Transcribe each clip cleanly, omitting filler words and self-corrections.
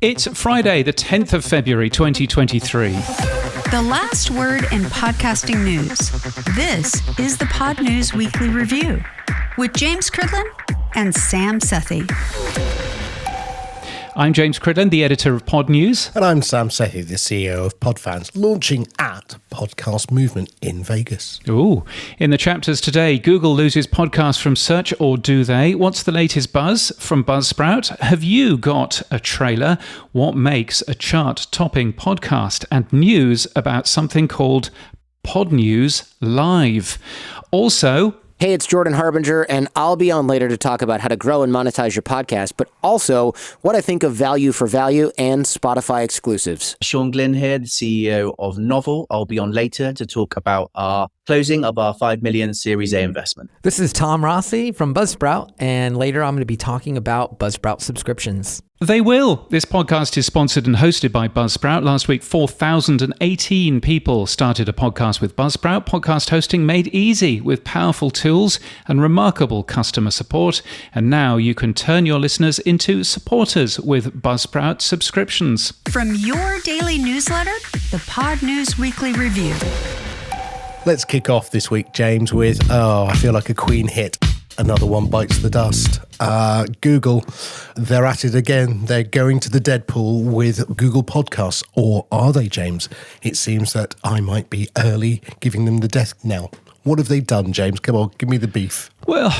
It's Friday, the 10th of February, 2023. The last word in podcasting news. This is the Podnews Weekly Review with James Cridland and Sam Sethi. I'm James Cridland, the editor of Podnews. And I'm Sam Sethi, the CEO of Podfans, launching at Podcast Movement in Vegas. Ooh. In the chapters today, Google loses podcasts from search, or do they? What's the latest buzz from Buzzsprout? Have you got a trailer? What makes a chart-topping podcast? And news about something called Podnews Live. Also, hey, it's Jordan Harbinger, and I'll be on later to talk about how to grow and monetize your podcast, but also what I think of value for value and Spotify exclusives. Sean Glynn here, the CEO of Novel. I'll be on later to talk about our closing of our 5 million Series A investment. This is Tom Rossi from Buzzsprout, and later I'm going to be talking about Buzzsprout subscriptions. they will. This podcast is sponsored and hosted by Buzzsprout. Last week, 4,018 people started a podcast with Buzzsprout. Podcast hosting made easy with powerful tools and remarkable customer support. And now you can turn your listeners into supporters with Buzzsprout subscriptions. From your daily newsletter, the Podnews Weekly Review. Let's kick off this week, James, with, I feel like a Queen hit. Another one bites the dust. Google, they're at it again. They're going to the Deadpool with Google Podcasts. Or are they, James? It seems that I might be early giving them the death knell. What have they done, James? Come on, give me the beef. Well,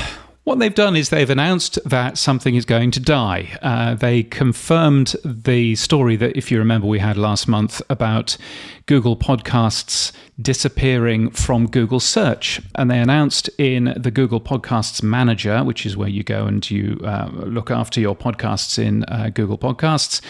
what they've done is they've announced that something is going to die. They confirmed the story that, if you remember, we had last month about Google Podcasts disappearing from Google Search. And they announced in the Google Podcasts Manager, which is where you go and you look after your podcasts in Google Podcasts,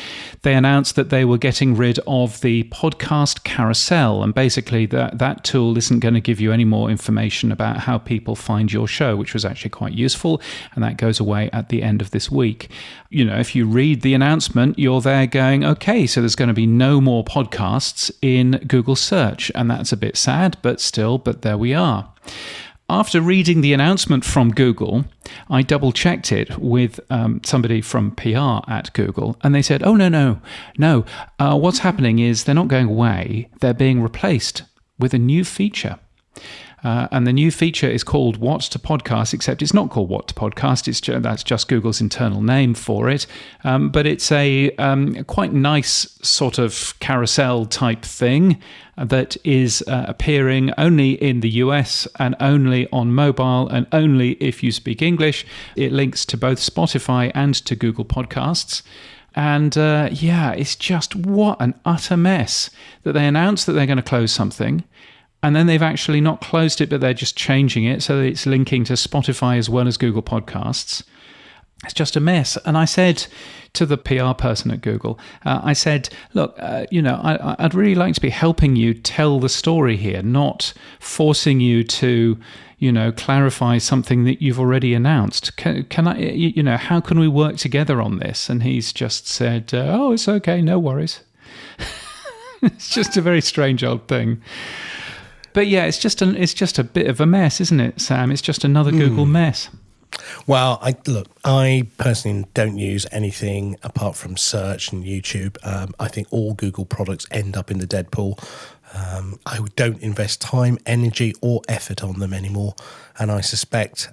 they announced that they were getting rid of the podcast carousel. And basically that tool isn't going to give you any more information about how people find your show, which was actually quite useful. And that goes away at the end of this week. You know, if you read the announcement, you're there going, okay, so there's going to be no more podcasts in Google Search. And that's a bit sad, but there we are. After reading the announcement from Google, I double-checked it with somebody from PR at Google, and they said, oh, no. What's happening is they're not going away. They're being replaced with a new feature. And the new feature is called What to Podcast, except it's not called What to Podcast. That's just Google's internal name for it. But it's a quite nice sort of carousel type thing that is appearing only in the US and only on mobile and only if you speak English. It links to both Spotify and to Google Podcasts. And it's just what an utter mess that they announced that they're going to close something. And then they've actually not closed it, but they're just changing it so that it's linking to Spotify as well as Google Podcasts. It's just a mess. And I said to the PR person at Google, I said, look, I'd really like to be helping you tell the story here, not forcing you to, clarify something that you've already announced. Can I, how can we work together on this? And he's just said, it's okay, no worries. It's just a very strange old thing. But yeah, it's just a bit of a mess, isn't it, Sam? It's just another Google mess. Well, I personally don't use anything apart from search and YouTube. I think all Google products end up in the Deadpool. I don't invest time, energy, or effort on them anymore. And I suspect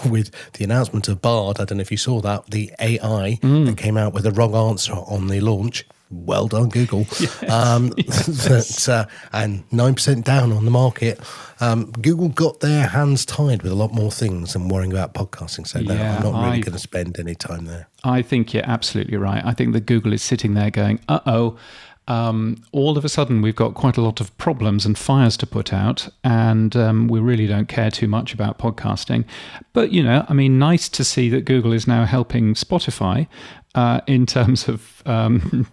with the announcement of Bard, I don't know if you saw that, the AI that came out with the wrong answer on the launch. Well done, Google. Yes. And 9% down on the market. Google got their hands tied with a lot more things than worrying about podcasting. So no, I'm not really going to spend any time there. I think you're absolutely right. I think that Google is sitting there going, all of a sudden we've got quite a lot of problems and fires to put out, and we really don't care too much about podcasting. But, nice to see that Google is now helping Spotify in terms of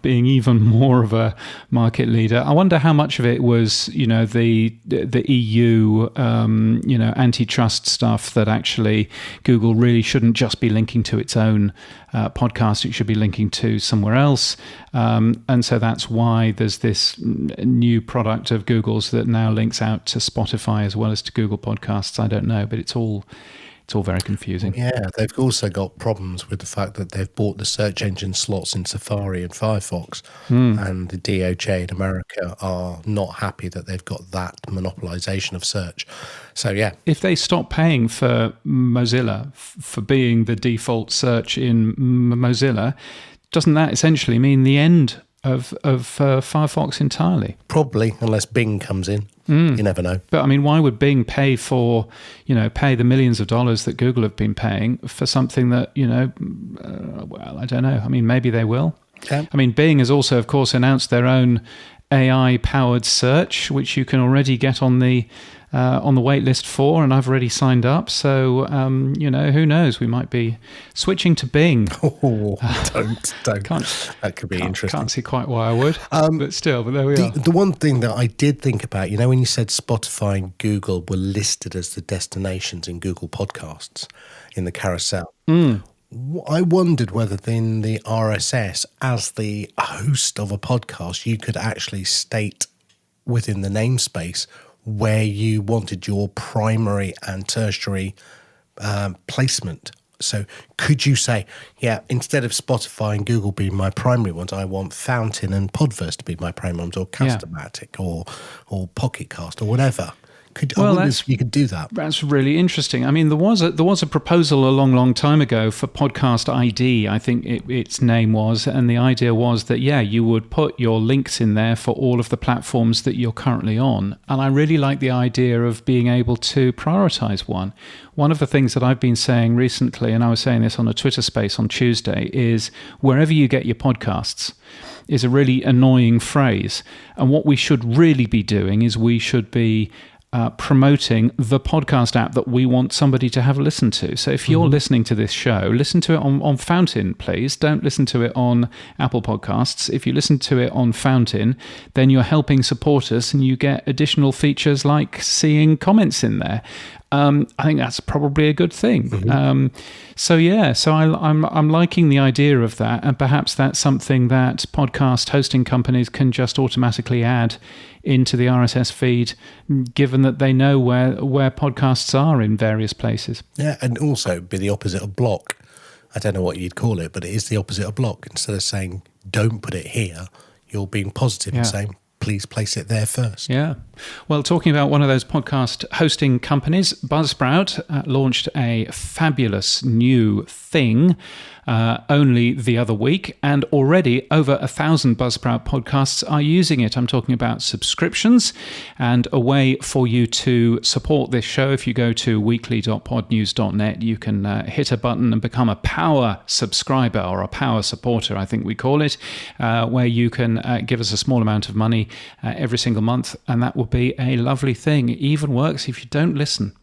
being even more of a market leader. I wonder how much of it was, the EU, antitrust stuff that actually Google really shouldn't just be linking to its own podcast. It should be linking to somewhere else. And so that's why there's this new product of Google's that now links out to Spotify as well as to Google Podcasts. I don't know, but it's all It's all very confusing. Yeah, they've also got problems with the fact that they've bought the search engine slots in Safari and Firefox, and the DOJ in America are not happy that they've got that monopolization of search. So, yeah. If they stop paying for Mozilla for being the default search in Mozilla, doesn't that essentially mean the end of Firefox entirely? Probably, unless Bing comes in. You never know. But I mean, why would Bing pay pay the millions of dollars that Google have been paying for something that, well, I don't know. I mean, maybe they will. Yeah. I mean, Bing has also, of course, announced their own AI-powered search, which you can already get on the wait list for, and I've already signed up. So, who knows? We might be switching to Bing. Oh, don't. That could be interesting. Can't see quite why I would, but there we are. The one thing that I did think about, when you said Spotify and Google were listed as the destinations in Google Podcasts in the carousel, I wondered whether in the RSS, as the host of a podcast, you could actually state within the namespace where you wanted your primary and tertiary placement. So could you say, instead of Spotify and Google being my primary ones, I want Fountain and Podverse to be my primary ones, or Castomatic or Pocket Cast or whatever. You could do that. That's really interesting. I mean, there was a proposal a long time ago for Podcast ID, I think its name was, and the idea was that, you would put your links in there for all of the platforms that you're currently on. And I really like the idea of being able to prioritize one. One of the things that I've been saying recently, and I was saying this on a Twitter space on Tuesday, is wherever you get your podcasts is a really annoying phrase. And what we should really be doing is we should be promoting the podcast app that we want somebody to have listened to. So if you're listening to this show, listen to it on Fountain, please. Don't listen to it on Apple Podcasts. If you listen to it on Fountain, then you're helping support us and you get additional features like seeing comments in there. I think that's probably a good thing. So I'm liking the idea of that, and perhaps that's something that podcast hosting companies can just automatically add into the RSS feed, given that they know where podcasts are in various places. Yeah, and also be the opposite of block. I don't know what you'd call it, but it is the opposite of block. Instead of saying, don't put it here, you're being positive and saying, please place it there first. Yeah. Well, talking about one of those podcast hosting companies, Buzzsprout launched a fabulous new thing only the other week, and already over 1,000 Buzzsprout podcasts are using it. I'm talking about subscriptions, and a way for you to support this show. If you go to weekly.podnews.net, you can hit a button and become a power subscriber, or a power supporter, I think we call it, where you can give us a small amount of money every single month, and that will be a lovely thing. It even works if you don't listen,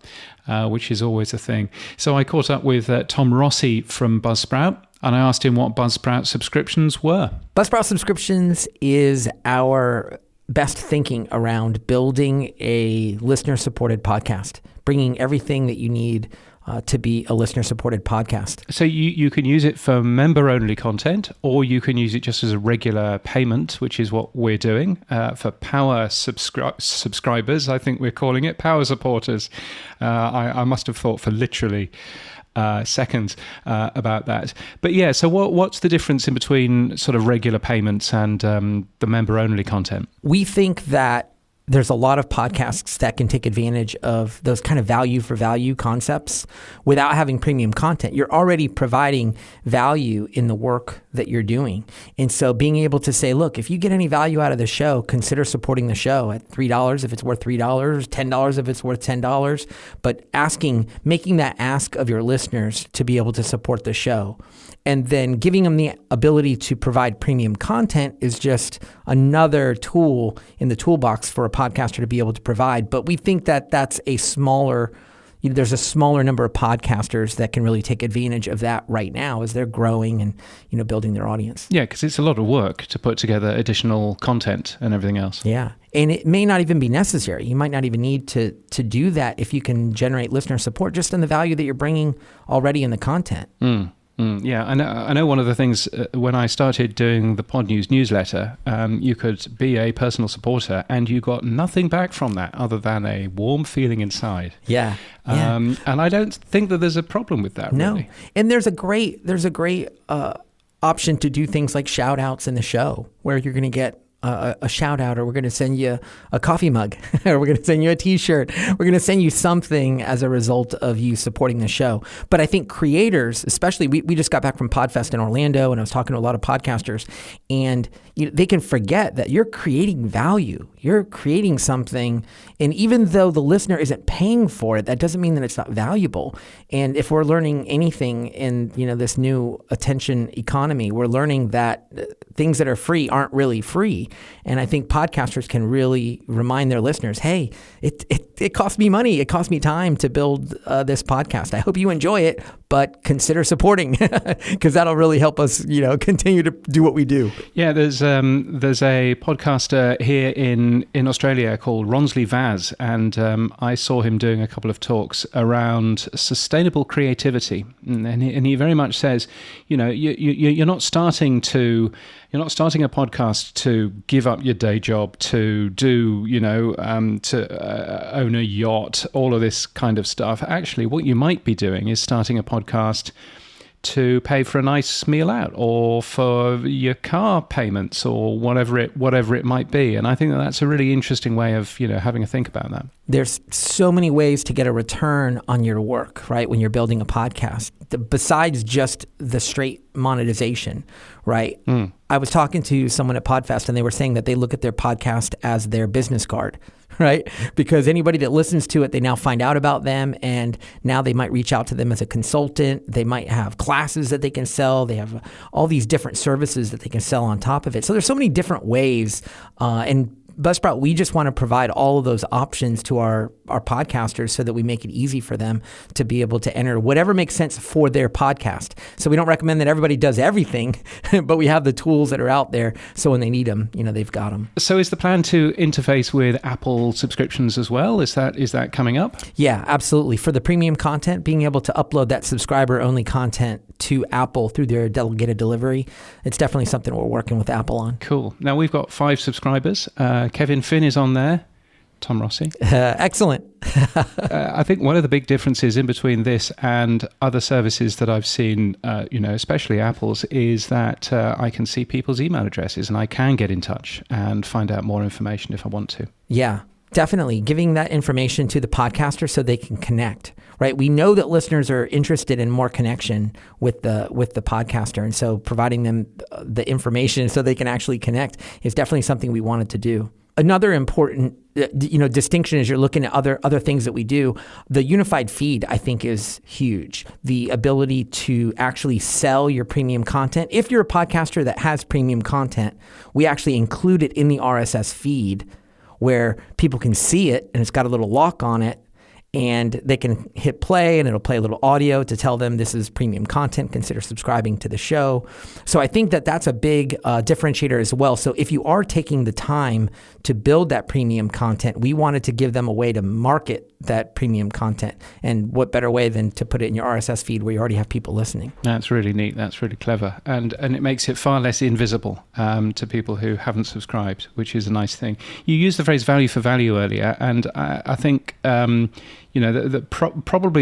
which is always a thing. So I caught up with Tom Rossi from Buzzsprout, and I asked him what Buzzsprout subscriptions were. Buzzsprout subscriptions is our best thinking around building a listener-supported podcast, bringing everything that you need to be a listener-supported podcast. So you can use it for member-only content, or you can use it just as a regular payment, which is what we're doing for power subscribers. I think we're calling it power supporters. I must have thought for literally seconds about that. But yeah, so what's the difference in between sort of regular payments and the member-only content? We think that there's a lot of podcasts that can take advantage of those kind of value for value concepts without having premium content. You're already providing value in the work that you're doing. And so being able to say, look, if you get any value out of the show, consider supporting the show at $3 if it's worth $3, $10 if it's worth $10. But making that ask of your listeners to be able to support the show, and then giving them the ability to provide premium content is just another tool in the toolbox for a podcaster to be able to provide. But we think that that's a smaller, there's a smaller number of podcasters that can really take advantage of that right now as they're growing and, building their audience. Yeah, because it's a lot of work to put together additional content and everything else. Yeah. And it may not even be necessary. You might not even need to do that if you can generate listener support just in the value that you're bringing already in the content. Yeah, I know one of the things when I started doing the Podnews newsletter, you could be a personal supporter and you got nothing back from that other than a warm feeling inside. Yeah. And I don't think that there's a problem with that, No. really. And there's a great option to do things like shout outs in the show where you're going to get a shout out, or we're going to send you a coffee mug, or we're going to send you a t-shirt. We're going to send you something as a result of you supporting the show. But I think creators, especially, we just got back from PodFest in Orlando, and I was talking to a lot of podcasters, and they can forget that you're creating value. You're creating something, and even though the listener isn't paying for it, that doesn't mean that it's not valuable. And if we're learning anything in this new attention economy, we're learning that things that are free aren't really free. And I think podcasters can really remind their listeners, hey, it cost me money. It cost me time to build this podcast. I hope you enjoy it, but consider supporting because that'll really help us, continue to do what we do. Yeah, there's a podcaster here in Australia called Ronsley Vaz, and I saw him doing a couple of talks around sustainable creativity, and he very much says, you're not starting a podcast to give up your day job, to do, to own a yacht, all of this kind of stuff. Actually, what you might be doing is starting a podcast to pay for a nice meal out, or for your car payments, or whatever it might be. And I think that's a really interesting way of having a think about that. There's so many ways to get a return on your work, right? When you're building a podcast, besides just the straight monetization, right? I was talking to someone at PodFest, and they were saying that they look at their podcast as their business card, right? Because anybody that listens to it, they now find out about them, and now they might reach out to them as a consultant. They might have classes that they can sell. They have all these different services that they can sell on top of it. So there's so many different ways, and Buzzsprout, we just want to provide all of those options to our podcasters so that we make it easy for them to be able to enter whatever makes sense for their podcast. So we don't recommend that everybody does everything, but we have the tools that are out there so when they need them, they've got them. So is the plan to interface with Apple subscriptions as well? Is that coming up? Yeah, absolutely. For the premium content, being able to upload that subscriber-only content to Apple through their delegated delivery, it's definitely something we're working with Apple on. Cool. Now we've got 5 subscribers. Kevin Finn is on there. Tom Rossi. Excellent. I think one of the big differences in between this and other services that I've seen, especially Apple's, is that I can see people's email addresses and I can get in touch and find out more information if I want to. Yeah, definitely. Giving that information to the podcaster so they can connect, right? We know that listeners are interested in more connection with the podcaster. And so providing them the information so they can actually connect is definitely something we wanted to do. Another important distinction as you're looking at other things that we do, the unified feed, I think, is huge. The ability to actually sell your premium content. If you're a podcaster that has premium content, we actually include it in the RSS feed where people can see it and it's got a little lock on it. And they can hit play and it'll play a little audio to tell them this is premium content, consider subscribing to the show. So I think that that's a big differentiator as well. So if you are taking the time to build that premium content, we wanted to give them a way to market that premium content. And what better way than to put it in your RSS feed where you already have people listening. That's really neat. That's really clever. And it makes it far less invisible to people who haven't subscribed, which is a nice thing. You used the phrase value for value earlier, and I think probably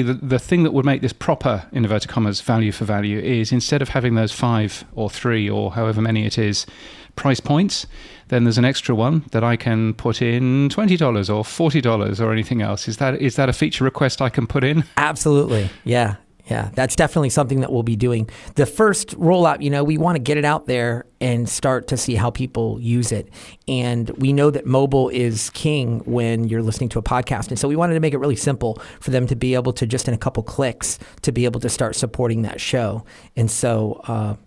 the thing that would make this proper, in inverted commas, value for value is instead of having those 5 or 3 or however many it is price points, then there's an extra one that I can put in $20 or $40 or anything else. Is that a feature request I can put in? Absolutely. Yeah. Yeah, that's definitely something that we'll be doing. The first rollout, we want to get it out there and start to see how people use it. And we know that mobile is king when you're listening to a podcast. And so we wanted to make it really simple for them to be able to, just in a couple clicks, to be able to start supporting that show. And so,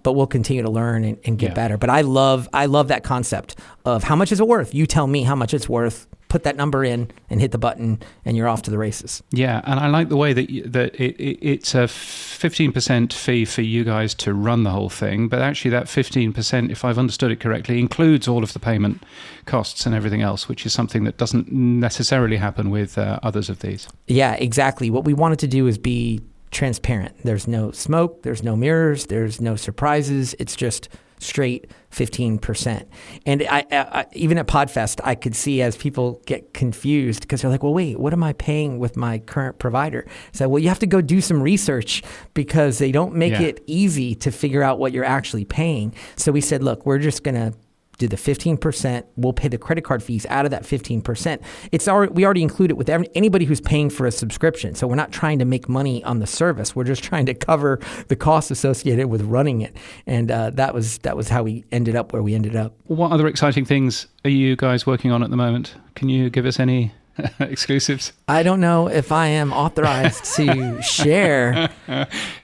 but we'll continue to learn and get better. But I love that concept of how much is it worth? You tell me how much it's worth. Put that number in and hit the button and you're off to the races. Yeah, and I like the way that it's a 15% fee for you guys to run the whole thing, but actually that 15%, if I've understood it correctly, includes all of the payment costs and everything else, which is something that doesn't necessarily happen with others of these. Yeah, exactly. What we wanted to do is be transparent. There's no smoke, there's no mirrors, there's no surprises. It's just straight 15%. And I even at PodFest, I could see as people get confused because they're like, well, wait, what am I paying with my current provider? So, well, you have to go do some research because they don't make it easy to figure out what you're actually paying. So we said, look, we're just going to do the 15%. We'll pay the credit card fees out of that 15%. We already include it with anybody who's paying for a subscription. So we're not trying to make money on the service. We're just trying to cover the costs associated with running it. And that was how we ended up where we ended up. What other exciting things are you guys working on at the moment? Can you give us any exclusives? I don't know if I am authorized to share.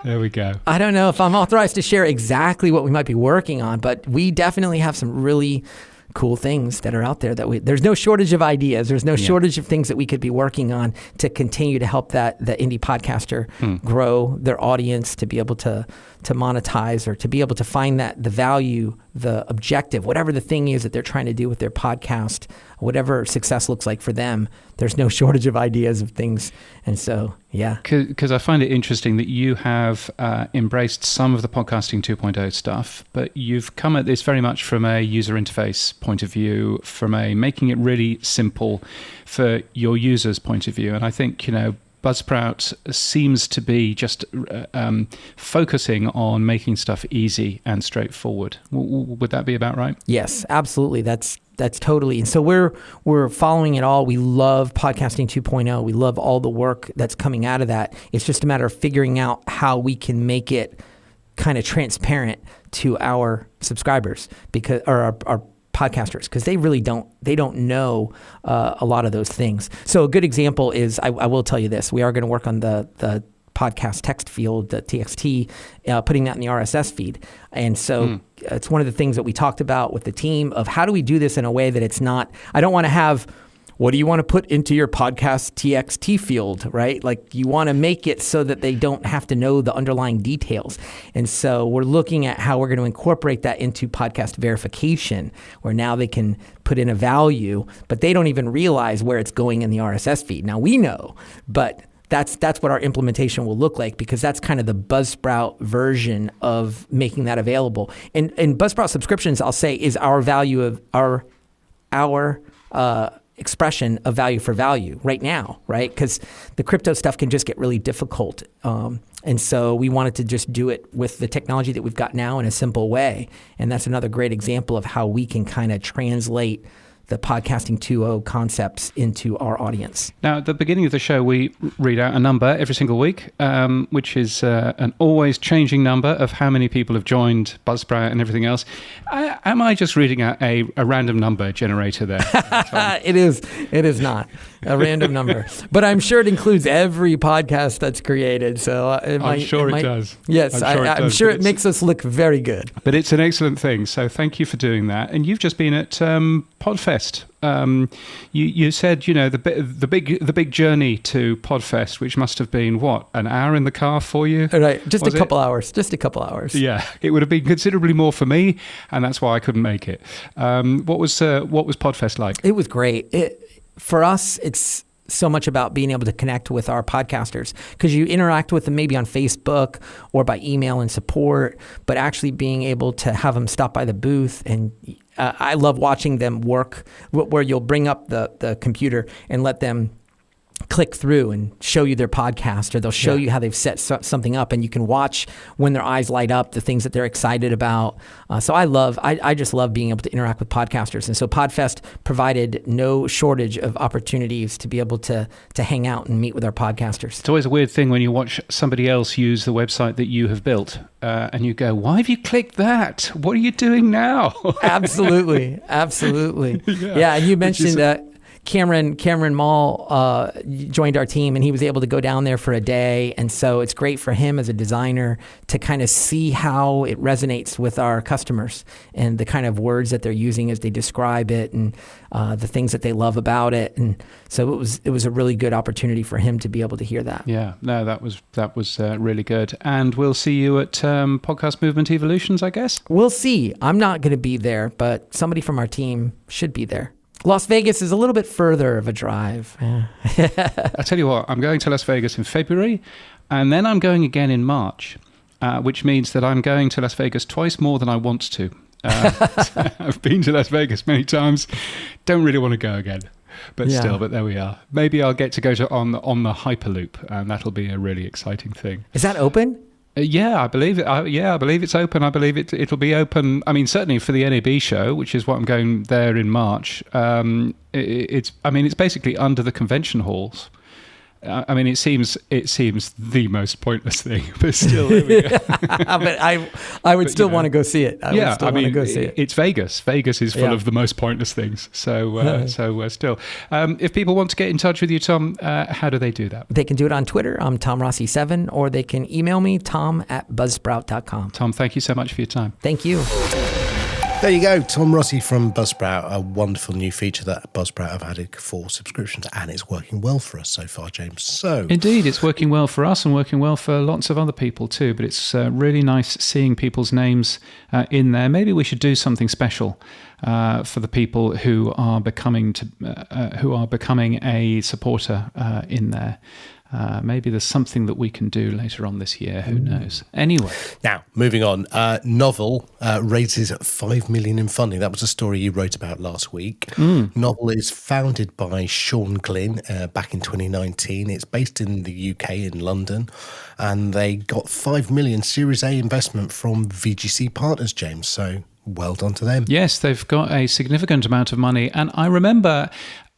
There we go. I don't know if I'm authorized to share exactly what we might be working on, but we definitely have some really cool things that are out there there's no shortage of ideas. There's no shortage of things that we could be working on to continue to help the indie podcaster grow their audience, to be able to monetize, or to be able to find the value, the objective, whatever the thing is that they're trying to do with their podcast, whatever success looks like for them. There's no shortage of ideas of things. And so, yeah. Because I find it interesting that you have embraced some of the podcasting 2.0 stuff, but you've come at this very much from a user interface point of view, from a making it really simple for your users' point of view. And I think, Buzzsprout seems to be just focusing on making stuff easy and straightforward. Would that be about right? Yes, absolutely. That's totally. And so we're following it all. We love podcasting 2.0. We love all the work that's coming out of that. It's just a matter of figuring out how we can make it kind of transparent to our subscribers our podcasters, because they really don't know a lot of those things. So a good example is, I will tell you this, we are going to work on the podcast text field, the TXT, putting that in the RSS feed. And so it's one of the things that we talked about with the team of how do we do this in a way that it's not, I don't want to have, what do you want to put into your podcast TXT field, right? Like, you want to make it so that they don't have to know the underlying details. And so we're looking at how we're going to incorporate that into podcast verification, where now they can put in a value, but they don't even realize where it's going in the RSS feed. Now we know, but that's what our implementation will look like, because that's kind of the Buzzsprout version of making that available. And Buzzsprout subscriptions, I'll say, is our value of our expression of value for value right now, right? Because the crypto stuff can just get really difficult. And so we wanted to just do it with the technology that we've got now in a simple way. And that's another great example of how we can kind of translate the podcasting 2.0 concepts into our audience. Now, at the beginning of the show, we read out a number every single week, which is an always changing number of how many people have joined Buzzsprout and everything else. Am I just reading out a random number generator there? It is not a random number, but I'm sure it includes every podcast that's created. So I'm sure it does. Yes, I'm sure it makes us look very good. But it's an excellent thing. So thank you for doing that. And you've just been at Podfest. You said, the big journey to Podfest, which must have been an hour in the car for you? Right, just a couple hours. Yeah, it would have been considerably more for me, and that's why I couldn't make it. What was Podfest like? It was great. For us, it's so much about being able to connect with our podcasters, because you interact with them maybe on Facebook or by email and support, but actually being able to have them stop by the booth. And I love watching them work, where you'll bring up the computer and let them click through and show you their podcast, or they'll show you how they've set something up, and you can watch when their eyes light up the things that they're excited about. So I just love being able to interact with podcasters. And so Podfest provided no shortage of opportunities to be able to hang out and meet with our podcasters. It's always a weird thing when you watch somebody else use the website that you have built, and you go, why have you clicked that? What are you doing now? Absolutely. Yeah, and you mentioned that Cameron Mall joined our team, and he was able to go down there for a day. And so it's great for him as a designer to kind of see how it resonates with our customers and the kind of words that they're using as they describe it, and the things that they love about it. And so it was a really good opportunity for him to be able to hear that. Yeah, no, that was really good. And we'll see you at Podcast Movement Evolutions, I guess? We'll see. I'm not going to be there, but somebody from our team should be there. Las Vegas is a little bit further of a drive. I tell you what, I'm going to Las Vegas in February, and then I'm going again in March, which means that I'm going to Las Vegas twice more than I want to. I've been to Las Vegas many times, don't really want to go again. But still, but there we are. Maybe I'll get to go on the Hyperloop, and that'll be a really exciting thing. Is that open? Yeah, I believe it. I believe it's open. I believe it'll be open. I mean, certainly for the NAB show, which is what I'm going there in March. It's basically under the convention halls. I mean, it seems the most pointless thing, but still, there we go. But I would still want to go see it. It's Vegas. Vegas is full of the most pointless things. So still, if people want to get in touch with you, Tom, how do they do that? They can do it on Twitter. I'm Tom Rossi7, or they can email me, tom@buzzsprout.com. Tom, thank you so much for your time. Thank you. There you go, Tom Rossi from Buzzsprout, a wonderful new feature that Buzzsprout have added for subscriptions, and it's working well for us so far, James. So indeed, it's working well for us and working well for lots of other people too, but it's really nice seeing people's names in there. Maybe we should do something special for the people who are becoming a supporter in there. Maybe there's something that we can do later on this year. Who knows? Anyway. Now, moving on. Novel raises 5 million in funding. That was a story you wrote about last week. Novel is founded by Sean Glynn back in 2019. It's based in the UK, in London. And they got 5 million Series A investment from VGC Partners, James. So well done to them. Yes, they've got a significant amount of money. And I remember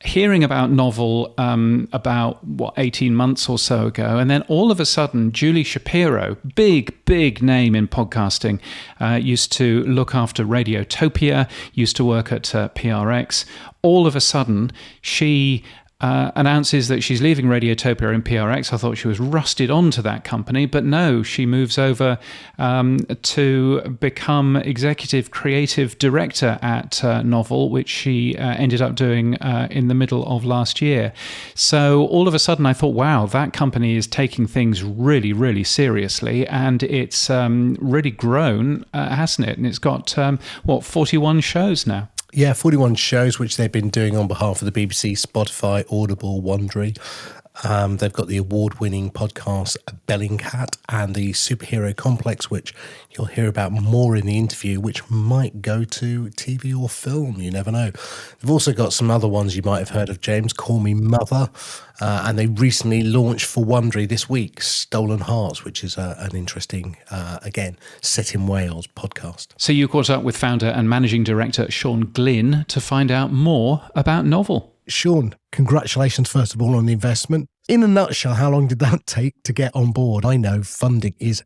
hearing about Novel about 18 months or so ago, and then all of a sudden Julie Shapiro, big name in podcasting, used to look after Radiotopia, used to work at PRX. All of a sudden she announces that she's leaving Radiotopia and PRX. I thought she was rusted onto that company, but no, she moves over to become executive creative director at Novel, which she ended up doing in the middle of last year. So all of a sudden I thought, wow, that company is taking things really, really seriously, and it's really grown, hasn't it? And it's got, 41 shows now? Yeah, 41 shows, which they've been doing on behalf of the BBC, Spotify, Audible, Wondery. They've got the award-winning podcast Bellingcat and the Superhero Complex, which you'll hear about more in the interview, which might go to TV or film. You never know. They've also got some other ones you might have heard of, James. Call Me Mother. And they recently launched for Wondery this week, Stolen Hearts, which is an interesting, again, set in Wales podcast. So you caught up with founder and managing director Sean Glynn to find out more about Novel. Sean, congratulations, first of all, on the investment. In a nutshell, how long did that take to get on board? I know funding is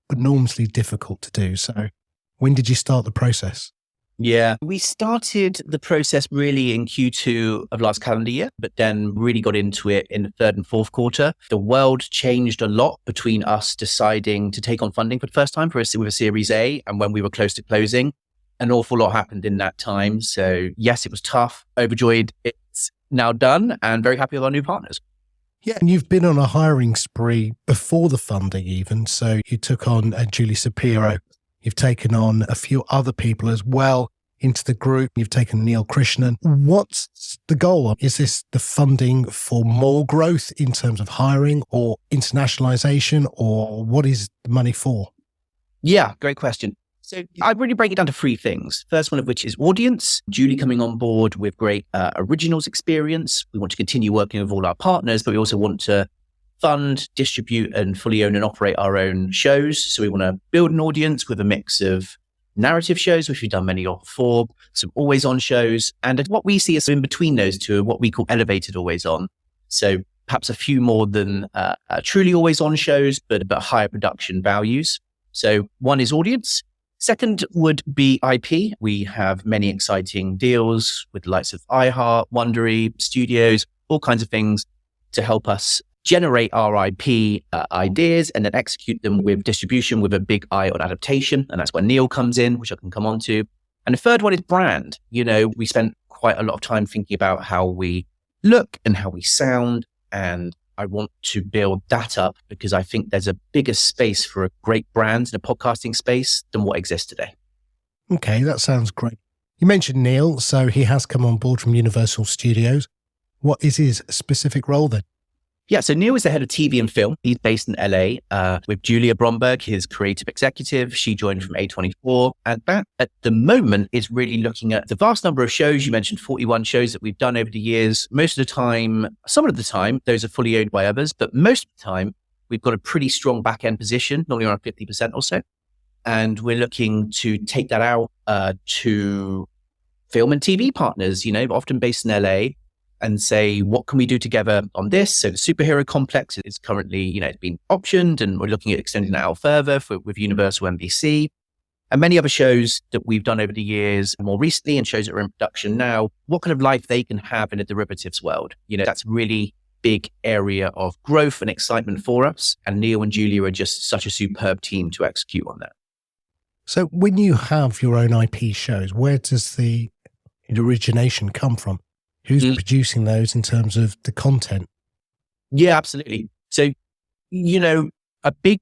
enormously difficult to do. So when did you start the process? Yeah, we started the process really in Q2 of last calendar year, but then really got into it in the third and fourth quarter. The world changed a lot between us deciding to take on funding for the first time with a Series A and when we were close to closing. An awful lot happened in that time. So yes, it was tough, overjoyed. It's now done and very happy with our new partners. Yeah, and you've been on a hiring spree before the funding even. So you took on Julie Shapiro. You've taken on a few other people as well into the group. You've taken Neil Krishnan. What's the goal? Is this the funding for more growth in terms of hiring or internationalization, or what is the money for? Yeah, great question. So I'd really break it down to three things. First one of which is audience. Julie coming on board with great originals experience. We want to continue working with all our partners, but we also want to fund, distribute, and fully own and operate our own shows. So we want to build an audience with a mix of narrative shows, which we've done many of before, some always on shows. And what we see is in between those two are what we call elevated always on. So perhaps a few more than truly always on shows, but higher production values. So one is audience. Second would be IP. We have many exciting deals with the likes of iHeart, Wondery, studios, all kinds of things to help us generate our IP ideas and then execute them with distribution with a big eye on adaptation. And that's where Neil comes in, which I can come on to. And the third one is brand. You know, we spent quite a lot of time thinking about how we look and how we sound. And I want to build that up because I think there's a bigger space for a great brand in the podcasting space than what exists today. Okay, that sounds great. You mentioned Neil, so he has come on board from Universal Studios. What is his specific role then? Yeah, so Neil is the head of TV and film. He's based in LA with Julia Bromberg, his creative executive. She joined from A24. And that, at the moment, is really looking at the vast number of shows. You mentioned 41 shows that we've done over the years. Most of the time, some of the time, those are fully owned by others. But most of the time, we've got a pretty strong back-end position, normally around 50% or so. And we're looking to take that out to film and TV partners, often based in LA, and say, what can we do together on this? So the superhero complex is currently, it's been optioned, and we're looking at extending that out further with Universal NBC and many other shows that we've done over the years more recently, and shows that are in production now, what kind of life they can have in a derivatives world. That's a really big area of growth and excitement for us. And Neil and Julia are just such a superb team to execute on that. So when you have your own IP shows, where does the origination come from? Who's producing those in terms of the content? Yeah, absolutely. So, a big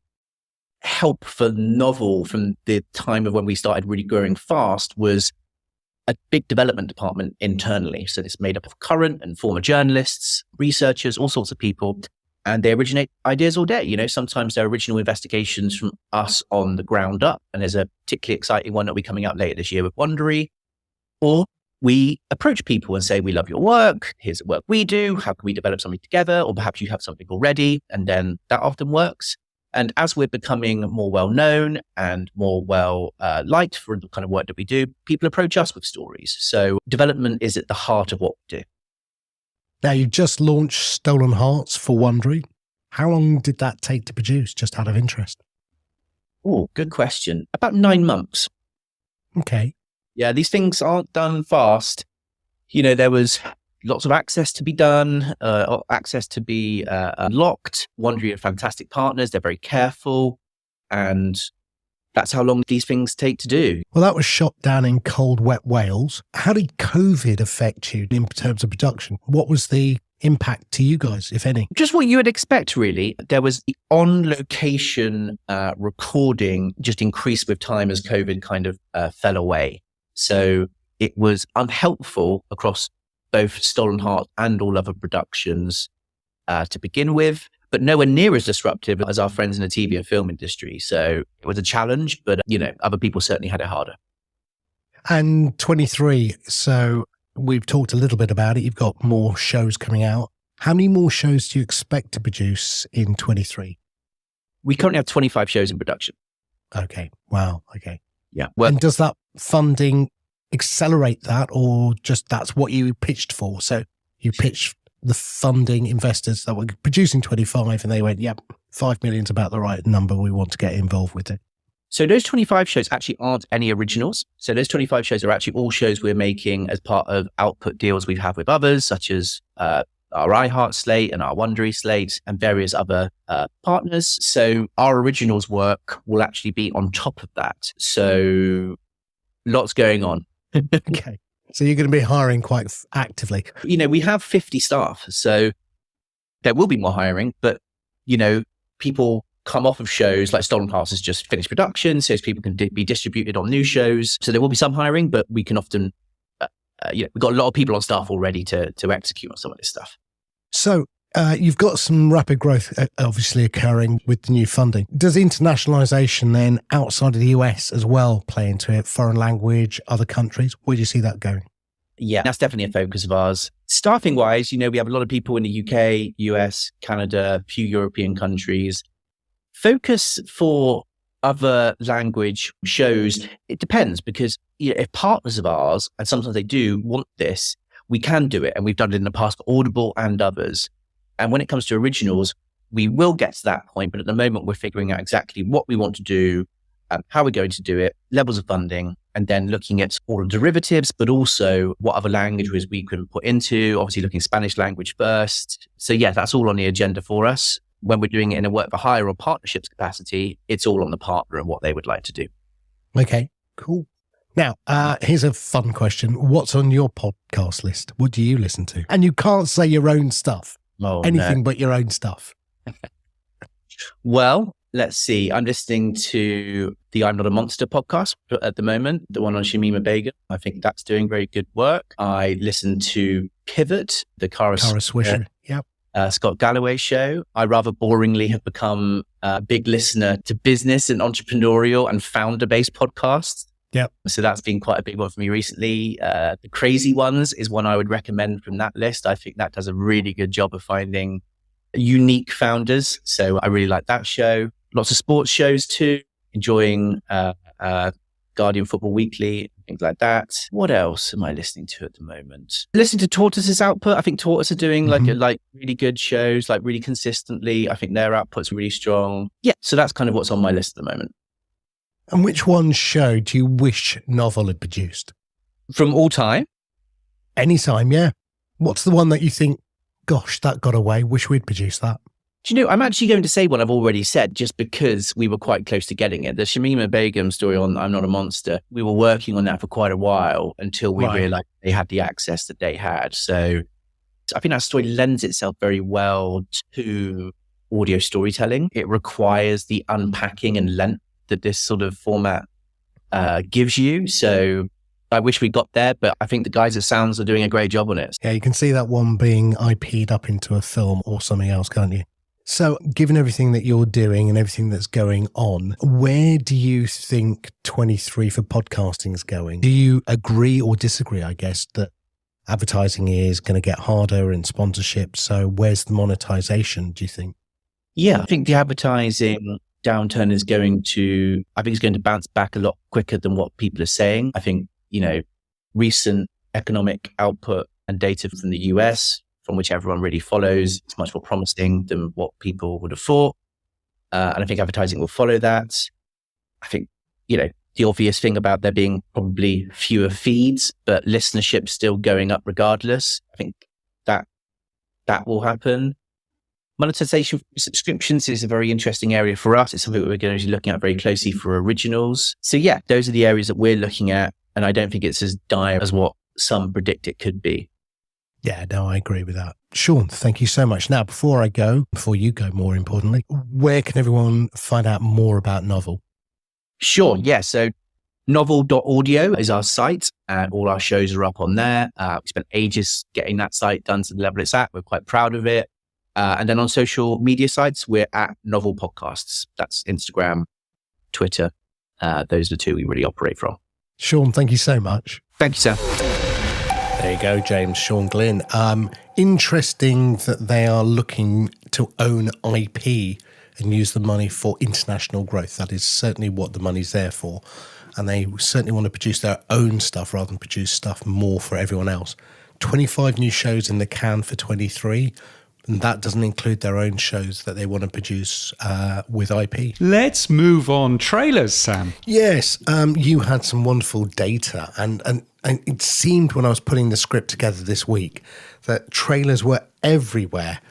help for Novel from the time of when we started really growing fast was a big development department internally. So it's made up of current and former journalists, researchers, all sorts of people. And they originate ideas all day. Sometimes they're original investigations from us on the ground up. And there's a particularly exciting one that'll be coming out later this year with Wondery. Or we approach people and say, we love your work. Here's the work we do. How can we develop something together? Or perhaps you have something already. And then that often works. And as we're becoming more well-known and more well-liked for the kind of work that we do, people approach us with stories. So development is at the heart of what we do. Now, you've just launched Stolen Hearts for Wondery. How long did that take to produce, just out of interest? Oh, good question. About 9 months. Okay. Yeah, these things aren't done fast. There was lots of access to be done, access to be unlocked. Wondery are fantastic partners. They're very careful. And that's how long these things take to do. Well, that was shot down in cold, wet Wales. How did COVID affect you in terms of production? What was the impact to you guys, if any? Just what you would expect, really. There was the on-location recording just increased with time as COVID kind of fell away. So it was unhelpful across both Stolen Heart and all other productions to begin with, but nowhere near as disruptive as our friends in the TV and film industry. So it was a challenge, but other people certainly had it harder. And 23, so we've talked a little bit about it. You've got more shows coming out. How many more shows do you expect to produce in 23? We currently have 25 shows in production. Okay. Wow. Okay. Yeah. And does that funding accelerate that, or just that's what you pitched for? So you pitched the funding investors that were producing 25 and they went, yep, 5 million's about the right number. We want to get involved with it. So those 25 shows actually aren't any originals. So those 25 shows are actually all shows we're making as part of output deals we have with others, such as our iHeart slate and our Wondery slate and various other partners. So our originals work will actually be on top of that. So lots going on. Okay. So you're going to be hiring quite actively. We have 50 staff, so there will be more hiring, but, people come off of shows like Stolen Hearts has just finished production, so people can be distributed on new shows. So there will be some hiring, but we can often, we've got a lot of people on staff already to execute on some of this stuff. So you've got some rapid growth obviously occurring with the new funding. Does internationalization then outside of the US as well play into it? Foreign language, other countries? Where do you see that going? Yeah, that's definitely a focus of ours. Staffing wise, we have a lot of people in the UK, US, Canada, a few European countries. Focus for other language shows, it depends, because if partners of ours, and sometimes they do want this, we can do it. And we've done it in the past for Audible and others. And when it comes to originals, we will get to that point. But at the moment, we're figuring out exactly what we want to do, how we're going to do it, levels of funding, and then looking at all the derivatives, but also what other languages we can put into, obviously looking Spanish language first. So yeah, that's all on the agenda for us. When we're doing it in a work for hire or partnerships capacity, it's all on the partner and what they would like to do. Okay, cool. Now, here's a fun question. What's on your podcast list? What do you listen to? And you can't say your own stuff. Oh, anything but your own stuff. Well, let's see. I'm listening to the I'm Not a Monster podcast at the moment, the one on Shamima Begum. I think that's doing very good work. I listen to Pivot, the Kara Swisher. Yep. Scott Galloway show. I rather boringly have become a big listener to business and entrepreneurial and founder-based podcasts. Yep. So that's been quite a big one for me recently. The Crazy Ones is one I would recommend from that list. I think that does a really good job of finding unique founders. So I really like that show. Lots of sports shows too. Enjoying Guardian Football Weekly, things like that. What else am I listening to at the moment? Listening to Tortoise's output. I think Tortoise are doing like really good shows, like really consistently. I think their output's really strong. Yeah, so that's kind of what's on my list at the moment. And which one show do you wish Novel had produced? From all time? Anytime, yeah. What's the one that you think, gosh, that got away, wish we'd produced that? Do you know, I'm actually going to say one I've already said just because we were quite close to getting it. The Shamima Begum story on I'm Not a Monster, we were working on that for quite a while until we realized they had the access that they had. So I think that story lends itself very well to audio storytelling. It requires the unpacking and length that this sort of format gives you. So I wish we got there, but I think the guys at Sounds are doing a great job on it. Yeah, you can see that one being IP'd up into a film or something else, can't you? So given everything that you're doing and everything that's going on, where do you think 23 for podcasting is going? Do you agree or disagree, I guess, that advertising is going to get harder and sponsorship? So where's the monetization, do you think? Yeah, I think the advertising downturn is going to bounce back a lot quicker than what people are saying. I think, recent economic output and data from the US, from which everyone really follows, it's much more promising than what people would have thought. And I think advertising will follow that. I think, the obvious thing about there being probably fewer feeds, but listenership still going up regardless. I think that will happen. Monetization for subscriptions is a very interesting area for us. It's something that we're going to be looking at very closely for originals. So yeah, those are the areas that we're looking at. And I don't think it's as dire as what some predict it could be. Yeah, no, I agree with that. Sean, thank you so much. Now, before you go, more importantly, where can everyone find out more about Novel? Sure, yeah. So novel.audio is our site and all our shows are up on there. We spent ages getting that site done to the level it's at. We're quite proud of it. And then on social media sites, we're at Novel Podcasts. That's Instagram, Twitter. Those are the two we really operate from. Sean, thank you so much. Thank you, Sam. There you go, James. Sean Glynn. Interesting that they are looking to own IP and use the money for international growth. That is certainly what the money's there for. And they certainly want to produce their own stuff rather than produce stuff more for everyone else. 25 new shows in the can for 23. And that doesn't include their own shows that they want to produce with IP. Let's move on. Trailers, Sam. Yes, you had some wonderful data. And it seemed when I was putting the script together this week that trailers were everywhere.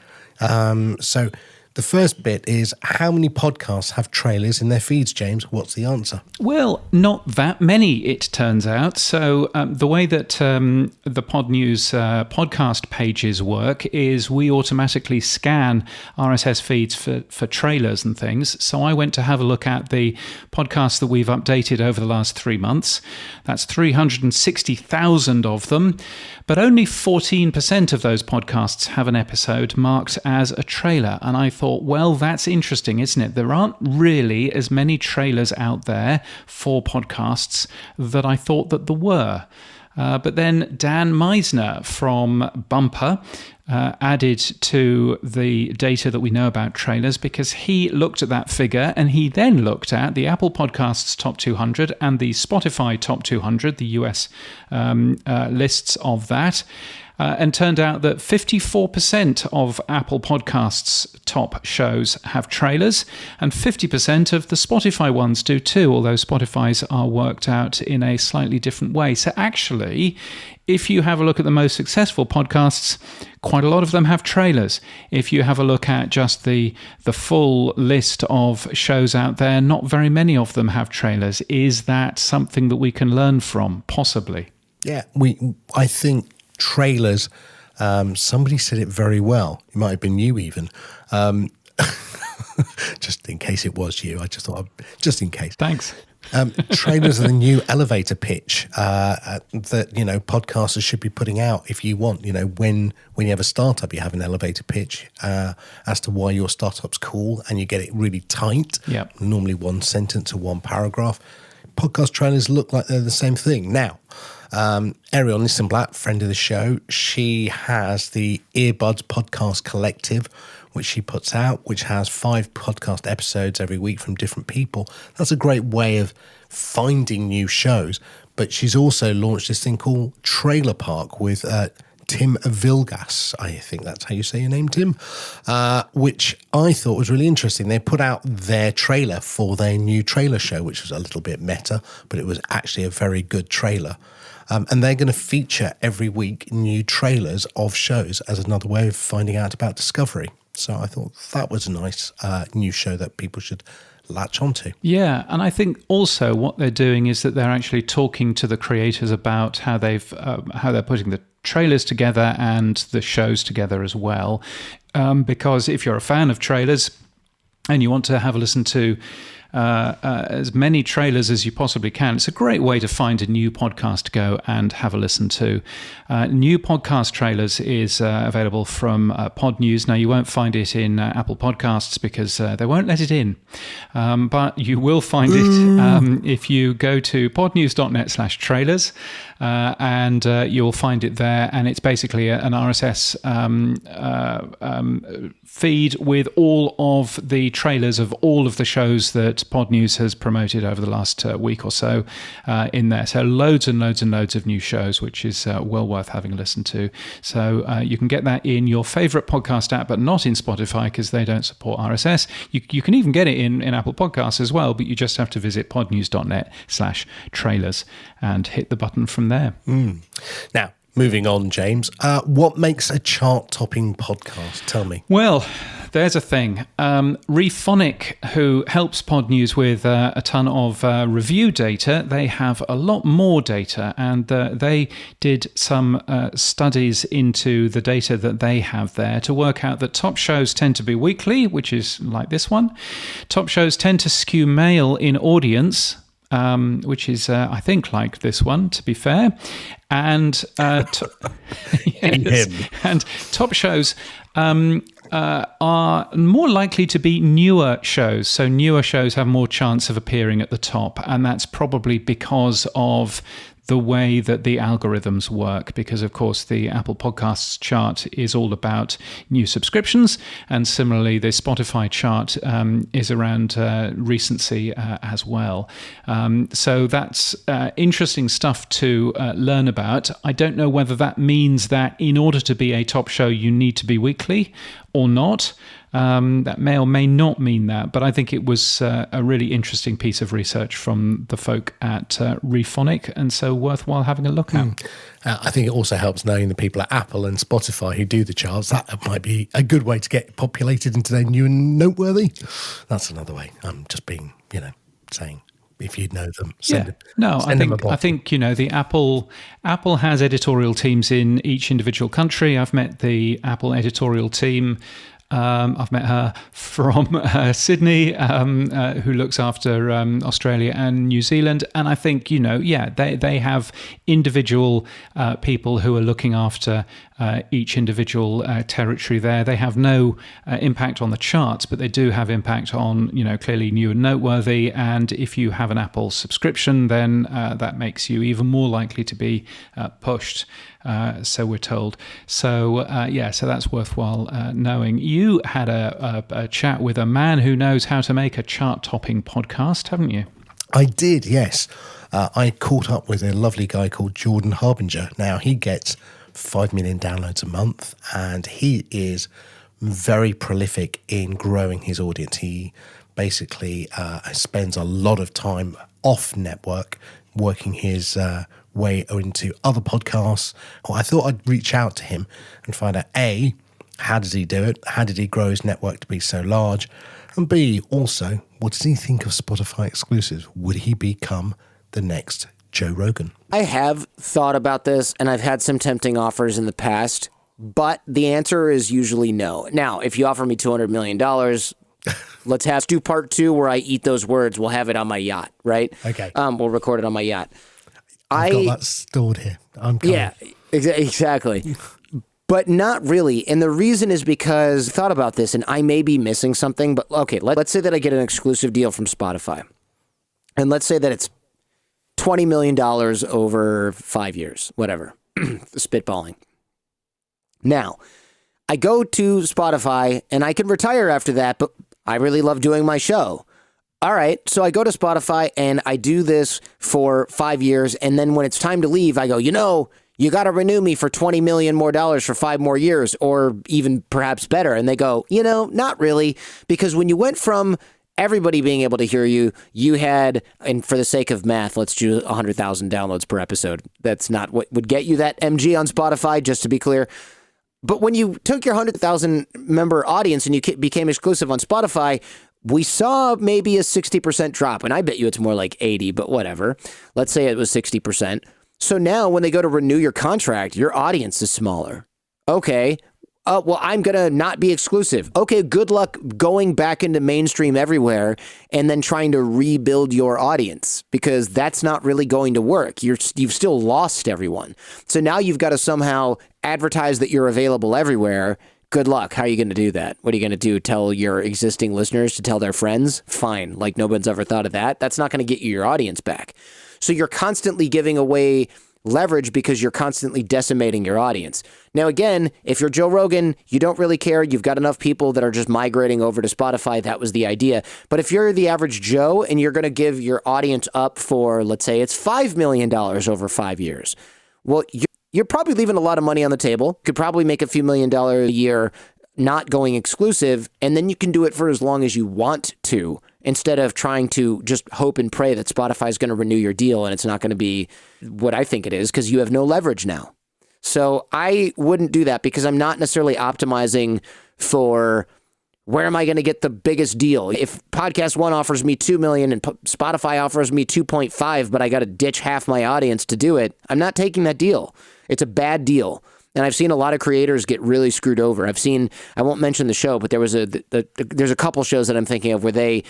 So the first bit is, how many podcasts have trailers in their feeds, James? What's the answer? Well, not that many, it turns out. So the way that the Podnews podcast pages work is we automatically scan RSS feeds for trailers and things. So I went to have a look at the podcasts that we've updated over the last 3 months. That's 360,000 of them. But only 14% of those podcasts have an episode marked as a trailer. And I thought, well, that's interesting, isn't it? There aren't really as many trailers out there for podcasts that I thought that there were. But then Dan Meisner from Bumper added to the data that we know about trailers, because he looked at that figure and he then looked at the Apple Podcasts Top 200 and the Spotify Top 200, the US lists of that. And turned out that 54% of Apple Podcasts top shows have trailers, and 50% of the Spotify ones do too, although Spotify's are worked out in a slightly different way. So actually, if you have a look at the most successful podcasts, quite a lot of them have trailers. If you have a look at just the full list of shows out there, not very many of them have trailers. Is that something that we can learn from? Possibly. Yeah, I think trailers, somebody said it very well. It might have been you even. Just in case it was you. I just thought, just in case. Thanks. Trailers are the new elevator pitch that, podcasters should be putting out if you want. When you have a startup, you have an elevator pitch as to why your startup's cool, and you get it really tight. Yep. Normally one sentence or one paragraph. Podcast trailers look like they're the same thing. Now, Ariel Nissenblatt, friend of the show, she has the Earbuds Podcast Collective, which she puts out, which has 5 podcast episodes every week from different people. That's a great way of finding new shows. But she's also launched this thing called Trailer Park with Tim Vilgas. I think that's how you say your name, Tim, which I thought was really interesting. They put out their trailer for their new trailer show, which was a little bit meta, but it was actually a very good trailer. And they're going to feature every week new trailers of shows as another way of finding out about Discovery. So I thought that was a nice new show that people should latch onto. Yeah, and I think also what they're doing is that they're actually talking to the creators about how they're putting the trailers together and the shows together as well. Because if you're a fan of trailers and you want to have a listen to as many trailers as you possibly can, it's a great way to find a new podcast to go and have a listen to. New podcast trailers is available from Podnews. Now, you won't find it in Apple Podcasts because they won't let it in. But you will find it if you go to podnews.net/trailers. And you'll find it there, and it's basically an RSS feed with all of the trailers of all of the shows that Podnews has promoted over the last week or so in there. So loads and loads and loads of new shows, which is well worth having a listen to. So you can get that in your favourite podcast app, but not in Spotify because they don't support RSS. You can even get it in Apple Podcasts as well, but you just have to visit podnews.net/trailers and hit the button from there. Now, moving on, James, what makes a chart-topping podcast? Tell me. Well, there's a thing. Rephonic, who helps Podnews with a ton of review data, they have a lot more data, and they did some studies into the data that they have there to work out that top shows tend to be weekly, which is like this one. Top shows tend to skew male in audience, which is, I think, like this one, to be fair. And yes, and top shows are more likely to be newer shows. So newer shows have more chance of appearing at the top. And that's probably because of the way that the algorithms work, because of course the Apple Podcasts chart is all about new subscriptions, and similarly the Spotify chart is around recency as well. So that's interesting stuff to learn about. I don't know whether that means that in order to be a top show you need to be weekly or not. That may or may not mean that, but I think it was a really interesting piece of research from the folk at Rephonic, and so worthwhile having a look at. I think it also helps knowing the people at Apple and Spotify who do the charts. That might be a good way to get populated into their new and noteworthy. That's another way. I'm just being, saying. If you know them, send them. No, I think the Apple has editorial teams in each individual country. I've met the Apple editorial team. I've met her from Sydney, who looks after Australia and New Zealand. And I think, they have individual people who are looking after each individual territory there. They have no impact on the charts, but they do have impact on, clearly new and noteworthy. And if you have an Apple subscription, then that makes you even more likely to be pushed. So we're told. So so that's worthwhile knowing. You had a chat with a man who knows how to make a chart-topping podcast, haven't you? I did, yes. I caught up with a lovely guy called Jordan Harbinger. Now, he gets 5 million downloads a month, and he is very prolific in growing his audience. He basically spends a lot of time off network working his way into other podcasts. Well, I thought I'd reach out to him and find out, A, how does he do it? How did he grow his network to be so large? And B, also, what does he think of Spotify exclusives? Would he become the next Joe Rogan? I have thought about this, and I've had some tempting offers in the past, but the answer is usually no. Now, if you offer me $200 million, Let's do part 2 where I eat those words. We'll have it on my yacht, right? Okay. We'll record it on my yacht. I've got that stored here. I'm coming. Yeah, exactly. But not really. And the reason is because I thought about this and I may be missing something. But okay, let's say that I get an exclusive deal from Spotify. And let's say that it's $20 million over 5 years, whatever, spitballing. Now, I go to Spotify and I can retire after that, but I really love doing my show. All right, so I go to Spotify and I do this for 5 years. And then when it's time to leave, I go, you got to renew me for $20 million more for 5 more years, or even perhaps better. And they go, not really, because when you went from everybody being able to hear you, you had, and for the sake of math, let's do 100,000 downloads per episode. That's not what would get you that MG on Spotify, just to be clear. But when you took your 100,000 member audience and you became exclusive on Spotify, we saw maybe a 60% drop. And I bet you it's more like 80, but whatever. Let's say it was 60%. So now when they go to renew your contract, your audience is smaller. Okay. Well, I'm going to not be exclusive. Okay, good luck going back into mainstream everywhere and then trying to rebuild your audience, because that's not really going to work. You've still lost everyone. So now you've got to somehow advertise that you're available everywhere. Good luck. How are you going to do that? What are you going to do? Tell your existing listeners to tell their friends? Fine. Like no one's ever thought of that. That's not going to get you your audience back. So you're constantly giving away leverage because you're constantly decimating your audience. Now, again, if you're Joe Rogan, you don't really care. You've got enough people that are just migrating over to Spotify. That was the idea. But if you're the average Joe and you're going to give your audience up for, let's say it's $5 million over 5 years, well, you're probably leaving a lot of money on the table. Could probably make a few $1 million a year not going exclusive, and then you can do it for as long as you want to, instead of trying to just hope and pray that Spotify is going to renew your deal and it's not going to be what I think it is, because you have no leverage now. So I wouldn't do that, because I'm not necessarily optimizing for where am I going to get the biggest deal. If Podcast One offers me 2 million and Spotify offers me 2.5, but I got to ditch half my audience to do it, I'm not taking that deal. It's a bad deal. And I've seen a lot of creators get really screwed over. I won't mention the show, but there's a couple shows that I'm thinking of where they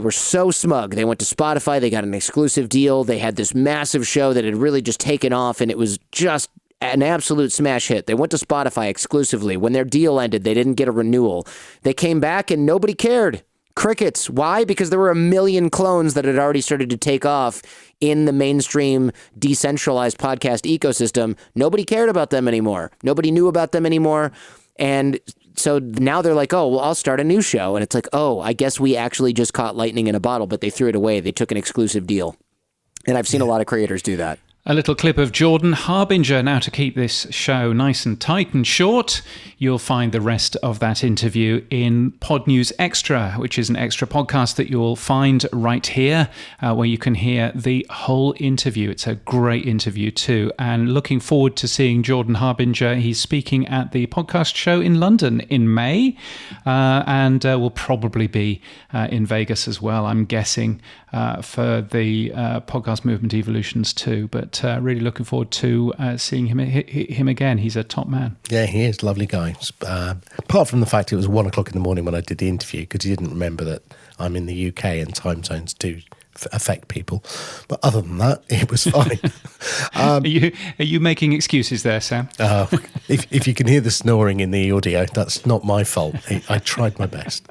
were so smug. They went to Spotify, they got an exclusive deal, they had this massive show that had really just taken off, and it was just an absolute smash hit. They went to Spotify exclusively. When their deal ended, they didn't get a renewal. They came back and nobody cared. Crickets. Why? Because there were a million clones that had already started to take off in the mainstream decentralized podcast ecosystem. Nobody cared about them anymore. Nobody knew about them anymore. And so now they're like, oh, well, I'll start a new show. And it's like, oh, I guess we actually just caught lightning in a bottle, but they threw it away. They took an exclusive deal. And I've seen a lot of creators do that. A little clip of Jordan Harbinger. Now, to keep this show nice and tight and short, you'll find the rest of that interview in Podnews Extra, which is an extra podcast that you'll find right here, where you can hear the whole interview. It's a great interview too. And looking forward to seeing Jordan Harbinger. He's speaking at the podcast show in London in May, and will probably be in Vegas as well, I'm guessing, for the Podcast Movement Evolutions too. But really looking forward to seeing him again. He's a top man. Yeah, he is. Lovely guy. Apart from the fact it was 1 o'clock in the morning when I did the interview, because he didn't remember that I'm in the UK and time zones do affect people. But other than that, it was fine. Are you making excuses there, Sam? If you can hear the snoring in the audio, that's not my fault. I tried my best.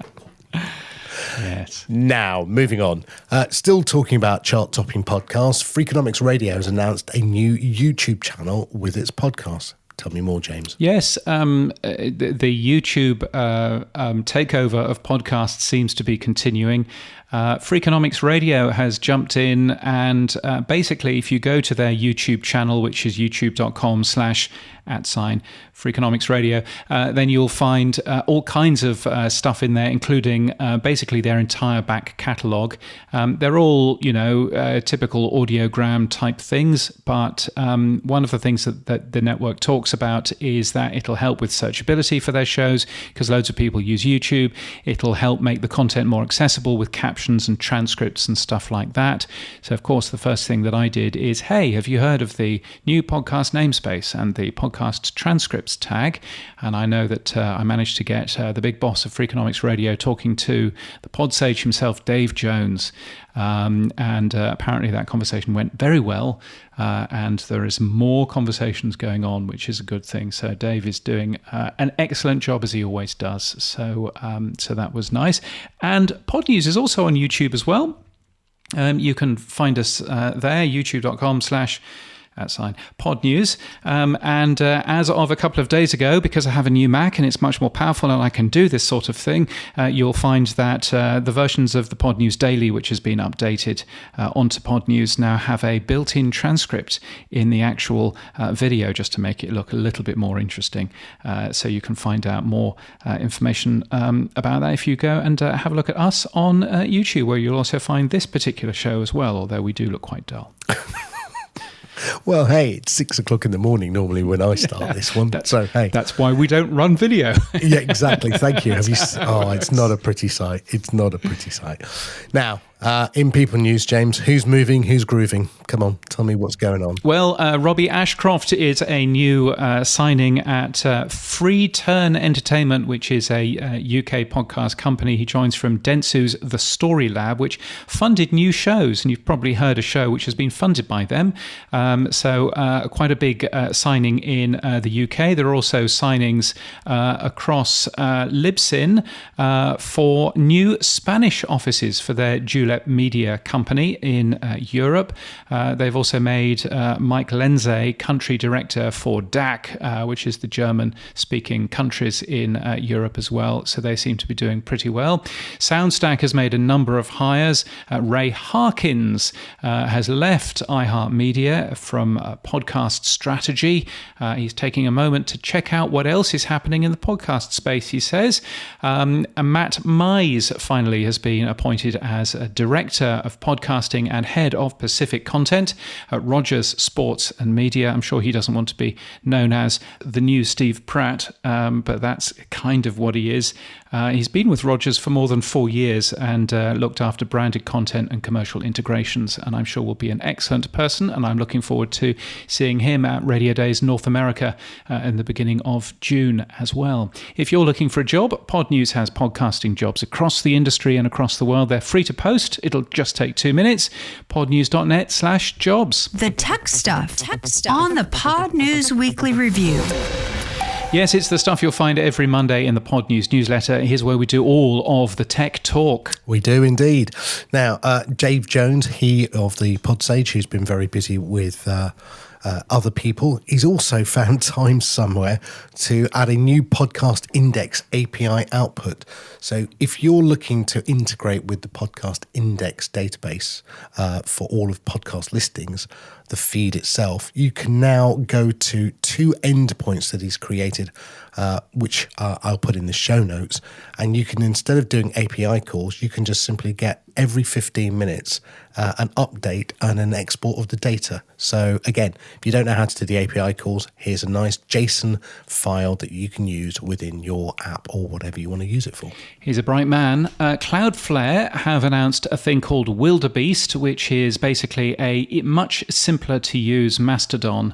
Yes. Now, moving on. Still talking about chart-topping podcasts, Freakonomics Radio has announced a new YouTube channel with its podcast. Tell me more, James. Yes, the YouTube takeover of podcasts seems to be continuing. Freakonomics Radio has jumped in, and basically, if you go to their YouTube channel, which is youtube.com/@Freakonomics Radio, then you'll find all kinds of stuff in there, including basically their entire back catalogue. They're all, typical audiogram type things, but one of the things that the network talks talks about is that it'll help with searchability for their shows because loads of people use YouTube. It'll help make the content more accessible with captions and transcripts and stuff like that. So, of course, the first thing that I did is, hey, have you heard of the new podcast namespace and the podcast transcripts tag? And I know that I managed to get the big boss of Freakonomics Radio talking to the pod sage himself, Dave Jones. And apparently that conversation went very well. And there is more conversations going on, which is a good thing. So Dave is doing an excellent job, as he always does. So that was nice. And Podnews is also on YouTube as well. You can find us there, youtube.com/Podnews. And as of a couple of days ago, because I have a new Mac and it's much more powerful and I can do this sort of thing, you'll find that the versions of the Podnews Daily, which has been updated onto Podnews, now have a built-in transcript in the actual video just to make it look a little bit more interesting. So you can find out more information about that if you go and have a look at us on YouTube, where you'll also find this particular show as well, although we do look quite dull. Well, hey, it's 6 o'clock in the morning normally when I start this one. So, hey. That's why we don't run video. Yeah, exactly. Thank you. It's not a pretty sight. It's not a pretty sight. Now, in People News, James, who's moving, who's grooving? Come on, tell me what's going on. Well, Robbie Ashcroft is a new signing at Free Turn Entertainment, which is a UK podcast company. He joins from Dentsu's The Story Lab, which funded new shows. And you've probably heard a show which has been funded by them. So quite a big signing in the UK. There are also signings across Libsyn for new Spanish offices for their Julep media company in Europe. They've also made Mike Lindsay country director for DAC, which is the German-speaking countries in Europe as well. So they seem to be doing pretty well. Soundstack has made a number of hires. Ray Harkins has left iHeartMedia from podcast strategy. He's taking a moment to check out what else is happening in the podcast space, he says. And Matt Mize finally has been appointed as a director of podcasting and head of Pacific content at Rogers Sports and Media. I'm sure he doesn't want to be known as the new Steve Pratt, but that's kind of what he is. He's been with Rogers for more than 4 years and looked after branded content and commercial integrations, and I'm sure will be an excellent person, and I'm looking forward to seeing him at Radio Days North America in the beginning of June as well. If you're looking for a job, Podnews has podcasting jobs across the industry and across the world. They're free to post. It'll just take 2 minutes. podnews.net/jobs. The tech stuff on the Podnews Weekly Review. Yes, it's the stuff you'll find every Monday in the Podnews newsletter. Here's where we do all of the tech talk. We do indeed. Now, Dave Jones, he of the Pod Sage, who's been very busy with other people, he's also found time somewhere to add a new podcast index API output. So if you're looking to integrate with the podcast index database for all of podcast listings, the feed itself, you can now go to 2 endpoints that he's created, which I'll put in the show notes. And you can, instead of doing API calls, you can just simply get every 15 minutes an update and an export of the data. So again, if you don't know how to do the API calls, here's a nice JSON file that you can use within your app or whatever you want to use it for. He's a bright man. Cloudflare have announced a thing called Wildebeest, which is basically a much simpler to use Mastodon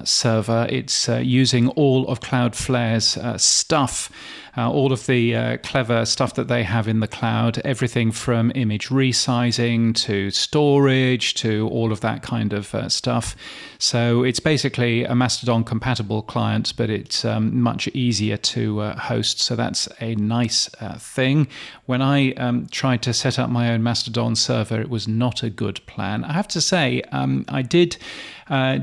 server. It's using all of Cloudflare's stuff, all of the clever stuff that they have in the cloud, everything from image resizing to storage to all of that kind of stuff. So it's basically a Mastodon compatible client, but it's much easier to host. So that's a nice thing. When I tried to set up my own Mastodon server, it was not a good plan. I have to say, I did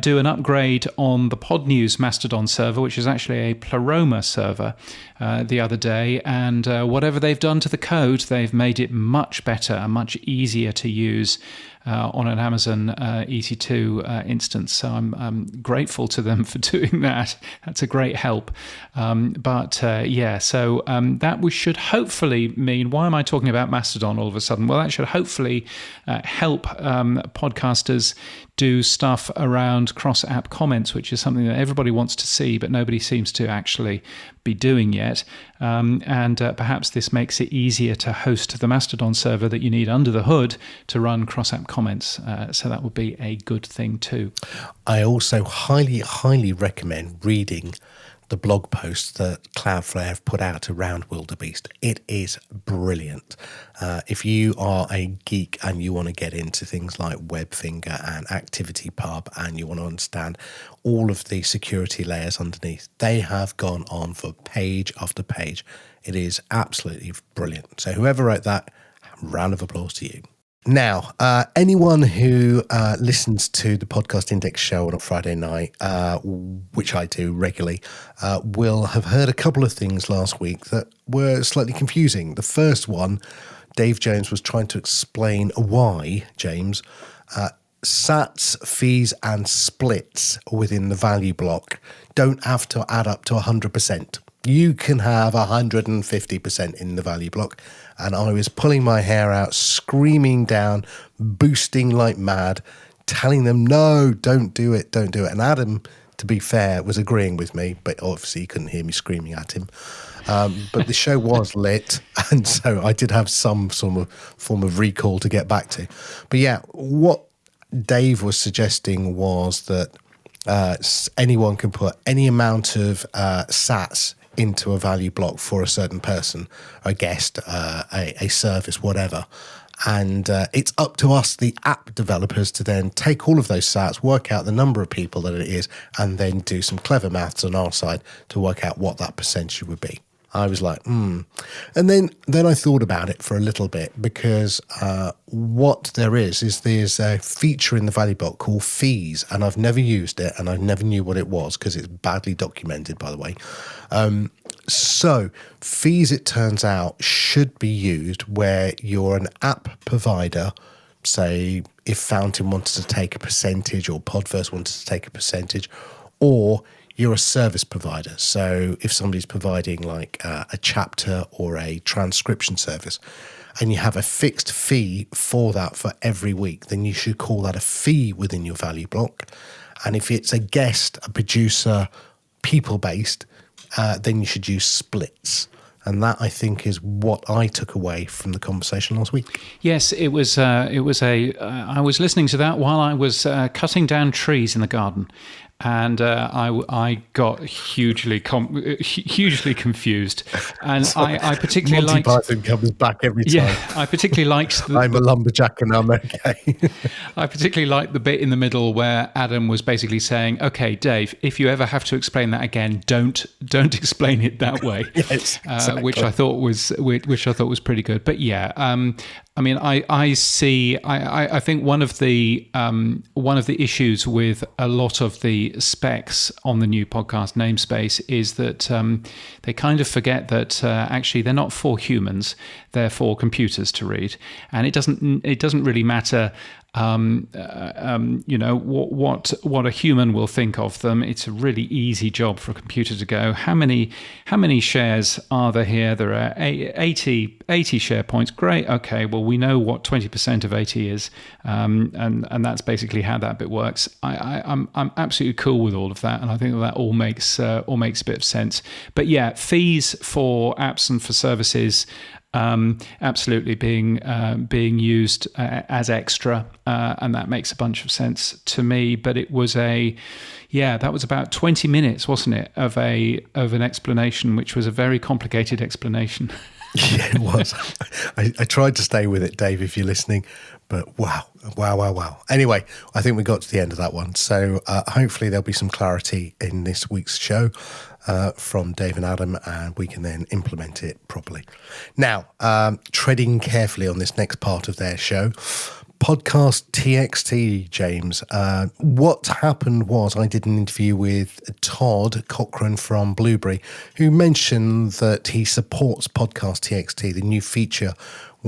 do an upgrade on the Podnews Mastodon server, which is actually a Pleroma server, the other day. And whatever they've done to the code, they've made it much better and much easier to use. on an Amazon EC2 instance. So I'm grateful to them for doing that. That's a great help. So that should hopefully mean, why am I talking about Mastodon all of a sudden? Well, that should hopefully help podcasters do stuff around cross-app comments, which is something that everybody wants to see, but nobody seems to actually be doing yet. Perhaps this makes it easier to host the Mastodon server that you need under the hood to run cross-app comments. So that would be a good thing too. I also highly, highly recommend reading the blog post that Cloudflare have put out around Wildebeest. It is brilliant. If you are a geek and you want to get into things like WebFinger and ActivityPub and you want to understand all of the security layers underneath, they have gone on for page after page. It is absolutely brilliant. So whoever wrote that, round of applause to you. Now, anyone who listens to the Podcast Index show on a Friday night, which I do regularly, will have heard a couple of things last week that were slightly confusing. The first one, Dave Jones was trying to explain why, James, sats, fees and splits within the value block don't have to add up to 100%. You can have 150% in the value block. And I was pulling my hair out, screaming down, boosting like mad, telling them, no, don't do it, don't do it. And Adam, to be fair, was agreeing with me, but obviously he couldn't hear me screaming at him. But the show was lit, and so I did have some form of recall to get back to. But yeah, what Dave was suggesting was that anyone can put any amount of sats into a value block for a certain person, a guest, a service, whatever. And it's up to us, the app developers, to then take all of those sats, work out the number of people that it is, and then do some clever maths on our side to work out what that percentage would be. I was like, And then I thought about it for a little bit, because what there's a feature in the value block called fees, and I've never used it, and I never knew what it was because it's badly documented, by the way. So fees, it turns out, should be used where you're an app provider. Say if Fountain wanted to take a percentage or Podverse wanted to take a percentage, or you're a service provider. So if somebody's providing like a chapter or a transcription service, and you have a fixed fee for that for every week, then you should call that a fee within your value block. And if it's a guest, a producer, people-based, then you should use splits. And that, I think, is what I took away from the conversation last week. Yes, I was listening to that while I was cutting down trees in the garden. And I got hugely confused, and I particularly liked. Monty Python comes back every time. Yeah, I particularly liked. I'm a lumberjack and I'm okay. I particularly liked the bit in the middle where Adam was basically saying, "Okay, Dave, if you ever have to explain that again, don't explain it that way." Yes, exactly. Which I thought was pretty good. But yeah, I mean, I think one of the issues with a lot of the specs on the new podcast namespace is that they kind of forget that actually they're not for humans, they're for computers to read, and it doesn't really matter what a human will think of them. It's a really easy job for a computer to go, how many shares are there here? There are 80 share points. Great. Okay. Well, we know what 20% of 80 is, and that's basically how that bit works. I'm absolutely cool with all of that, and I think that all makes a bit of sense. But yeah, fees for apps and for services. Absolutely being used as extra, and that makes a bunch of sense to me. But it was that was about 20 minutes, wasn't it, of an explanation, which was a very complicated explanation. Yeah, it was. I tried to stay with it, Dave, if you're listening, but wow. Anyway, I think we got to the end of that one. So hopefully there'll be some clarity in this week's show from Dave and Adam, and we can then implement it properly. Now, treading carefully on this next part of their show, Podcast TXT, James. What happened was I did an interview with Todd Cochran from Blueberry, who mentioned that he supports Podcast TXT, the new feature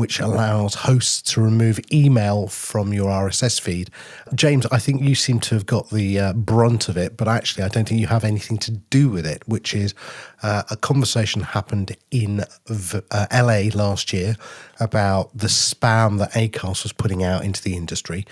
which allows hosts to remove email from your RSS feed. James, I think you seem to have got the brunt of it, but actually I don't think you have anything to do with it, which is a conversation happened in LA last year about the spam that Acast was putting out into the industry.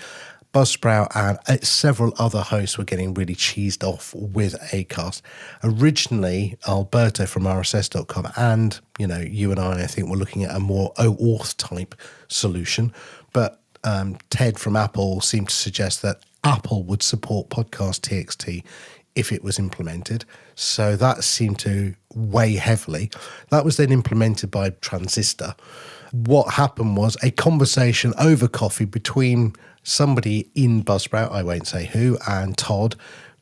Buzzsprout and several other hosts were getting really cheesed off with Acast. Originally, Alberto from RSS.com and, you and I think, were looking at a more OAuth type solution. But Ted from Apple seemed to suggest that Apple would support Podcast.txt if it was implemented. So that seemed to weigh heavily. That was then implemented by Transistor. What happened was a conversation over coffee between somebody in Buzzsprout, I won't say who, and Todd,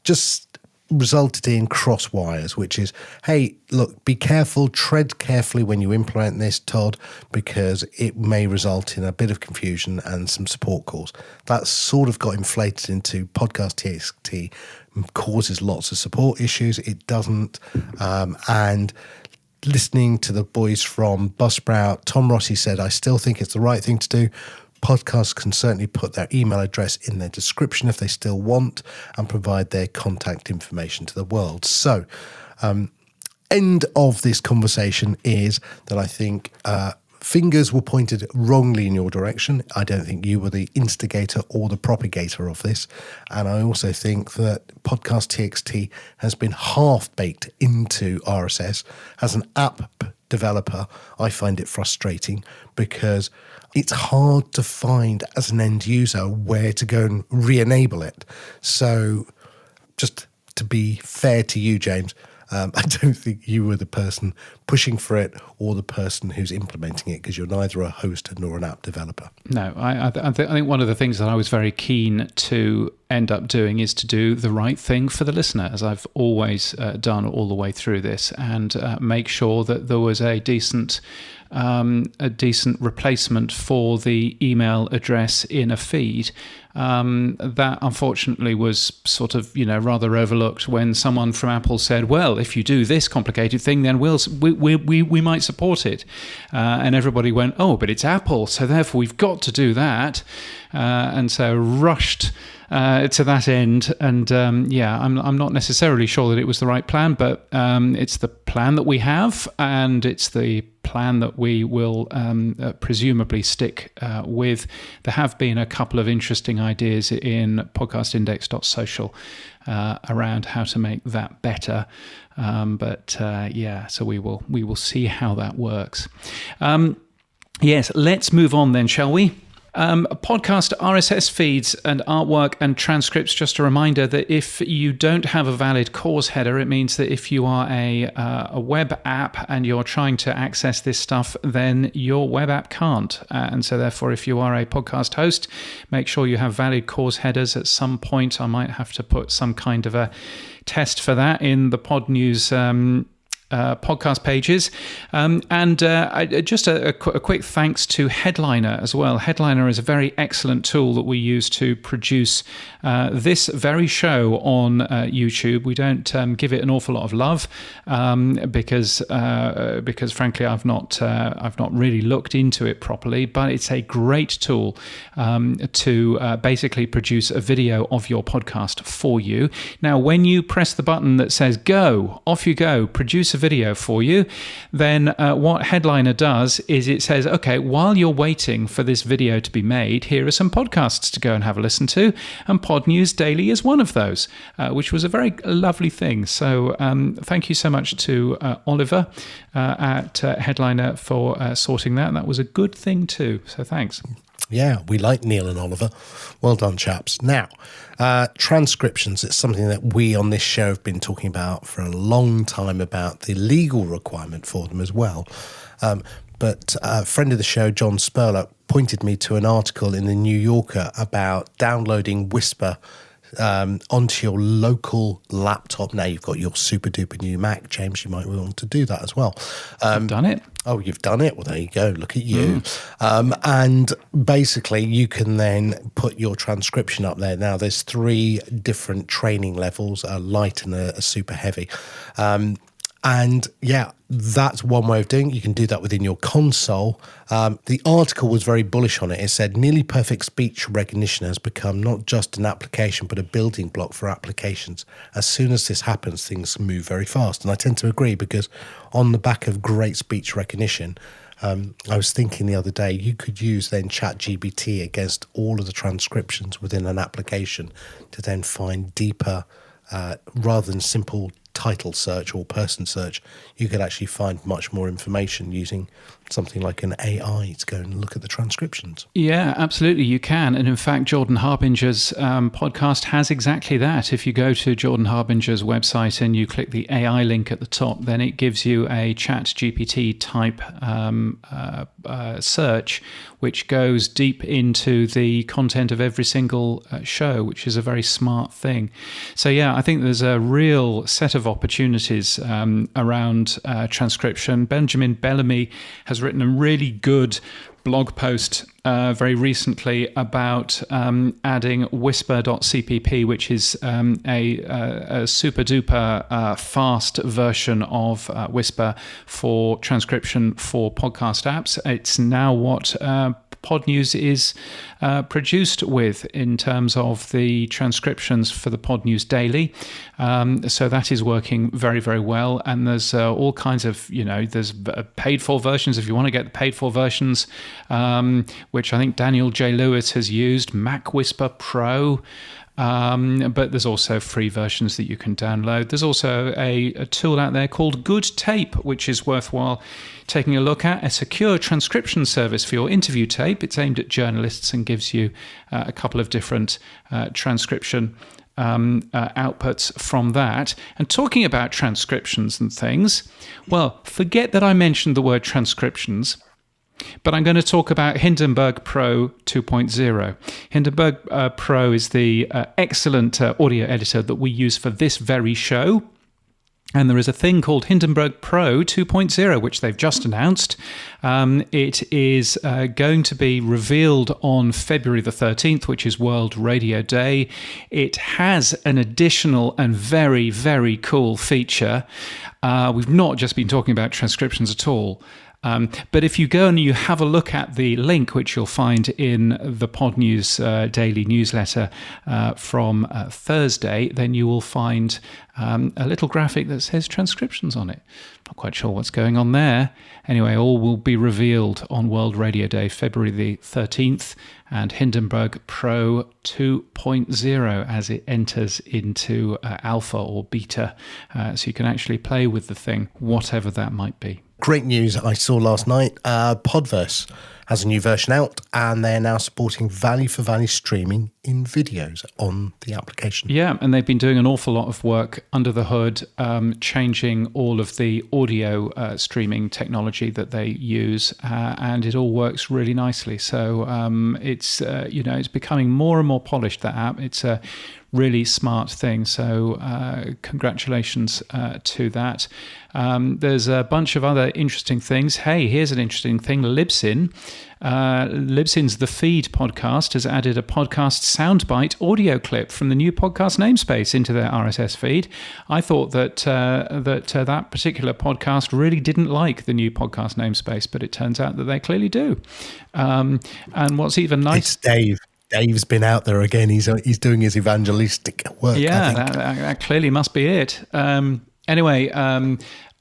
just resulted in cross wires, which is, hey, look, be careful, tread carefully when you implement this, Todd, because it may result in a bit of confusion and some support calls. That sort of got inflated into Podcast.txt, causes lots of support issues. It doesn't. And listening to the boys from Buzzsprout, Tom Rossi said, I still think it's the right thing to do. Podcasts can certainly put their email address in their description if they still want and provide their contact information to the world. So, end of this conversation is that I think fingers were pointed wrongly in your direction. I don't think you were the instigator or the propagator of this. And I also think that Podcast.txt has been half-baked into RSS. As an app developer, I find it frustrating because it's hard to find as an end user where to go and re-enable it. So just to be fair to you, James, I don't think you were the person pushing for it or the person who's implementing it, because you're neither a host nor an app developer. No, I think one of the things that I was very keen to end up doing is to do the right thing for the listener, as I've always done all the way through this, and make sure that there was a decent replacement for the email address in a feed. That unfortunately was sort of, rather overlooked when someone from Apple said, well, if you do this complicated thing, then we might support it. And everybody went, oh, but it's Apple, so therefore we've got to do that. And so rushed to that end. And I'm not necessarily sure that it was the right plan, but it's the plan that we have, and it's the plan that we will presumably stick with. There have been a couple of interesting ideas in podcastindex.social around how to make that better. So we will see how that works. Yes, let's move on then, shall we? Podcast RSS feeds and artwork and transcripts. Just a reminder that if you don't have a valid cause header, it means that if you are a web app and you're trying to access this stuff, then your web app can't. And so therefore, if you are a podcast host, make sure you have valid cause headers. At some point, I might have to put some kind of a test for that in the Podnews podcast pages. Just a quick thanks to Headliner as well. Headliner is a very excellent tool that we use to produce this very show on YouTube. We don't give it an awful lot of love because frankly I've not really looked into it properly, but it's a great tool to basically produce a video of your podcast for you. Now, when you press the button that says go, off you go, produce a video for you, then what Headliner does is it says, okay, while you're waiting for this video to be made, here are some podcasts to go and have a listen to, and Podnews Daily is one of those, which was a very lovely thing. So thank you so much to Oliver at Headliner for sorting that. That was a good thing too, so thanks. Yeah, we like Neil and Oliver. Well done, chaps. Now, transcriptions. It's something that we on this show have been talking about for a long time, about the legal requirement for them as well. But a friend of the show, John Spurlock, pointed me to an article in the New Yorker about downloading Whisper onto your local laptop. Now you've got your super duper new Mac, James, you might want to do that as well. I've done it. Oh, you've done it? Well, there you go. Look at you. And basically, you can then put your transcription up there. Now, there's 3 different training levels, a light and a super heavy. And yeah, that's one way of doing it. You can do that within your console. The article was very bullish on it. It said nearly perfect speech recognition has become not just an application, but a building block for applications. As soon as this happens, things move very fast. And I tend to agree, because on the back of great speech recognition, I was thinking the other day, you could use then ChatGPT against all of the transcriptions within an application to then find deeper, rather than simple title search or person search. You could actually find much more information using something like an AI to go and look at the transcriptions. Yeah, absolutely, you can. And in fact, Jordan Harbinger's podcast has exactly that. If you go to Jordan Harbinger's website and you click the AI link at the top, then it gives you a ChatGPT type search, which goes deep into the content of every single show, which is a very smart thing. So yeah, I think there's a real set of opportunities around transcription. Benjamin Bellamy has written a really good blog post very recently about adding whisper.cpp, which is a super duper fast version of Whisper for transcription for podcast apps. It's now what Podnews is produced with in terms of the transcriptions for the Podnews Daily. So that is working very, very well. And there's all kinds of, there's paid for versions if you want to get the paid for versions, which I think Daniel J. Lewis has used, Mac Whisper Pro. But there's also free versions that you can download. There's also a tool out there called Good Tape, which is worthwhile taking a look at, a secure transcription service for your interview tape. It's aimed at journalists and gives you a couple of different transcription outputs from that. And talking about transcriptions and things, well, forget that I mentioned the word transcriptions, but I'm going to talk about Hindenburg Pro 2.0. Hindenburg Pro is the excellent audio editor that we use for this very show. And there is a thing called Hindenburg Pro 2.0, which they've just announced. It is going to be revealed on February the 13th, which is World Radio Day. It has an additional and very, very cool feature. We've not just been talking about transcriptions at all. But if you go and you have a look at the link, which you'll find in the Podnews daily newsletter from Thursday, then you will find a little graphic that says transcriptions on it. Not quite sure what's going on there. Anyway, all will be revealed on World Radio Day, February the 13th, and Hindenburg Pro 2.0 as it enters into alpha or beta. So you can actually play with the thing, whatever that might be. Great news I saw last night. Podverse has a new version out, and they're now supporting value-for-value streaming in videos on the application. Yeah, and they've been doing an awful lot of work under the hood, changing all of the audio streaming technology that they use, and it all works really nicely. So it's it's becoming more and more polished, that app. It's a really smart thing. So congratulations to that. There's a bunch of other interesting things. Hey, here's an interesting thing. Libsyn. Libsyn's The Feed podcast has added a podcast soundbite audio clip from the new podcast namespace into their RSS feed. I thought that that particular podcast really didn't like the new podcast namespace, but it turns out that they clearly do. And what's even nice... It's Dave. Dave's been out there again. He's doing his evangelistic work. Yeah, that clearly must be it. Anyway,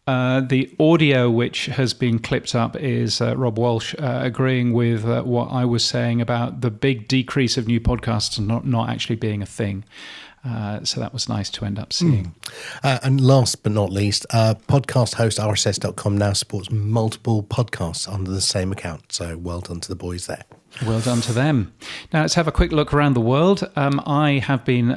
the audio which has been clipped up is Rob Walsh agreeing with what I was saying about the big decrease of new podcasts not actually being a thing. So that was nice to end up seeing. And last but not least, podcast host RSS.com now supports multiple podcasts under the same account. So well done to the boys there. Well done to them. Now let's have a quick look around the world. I have been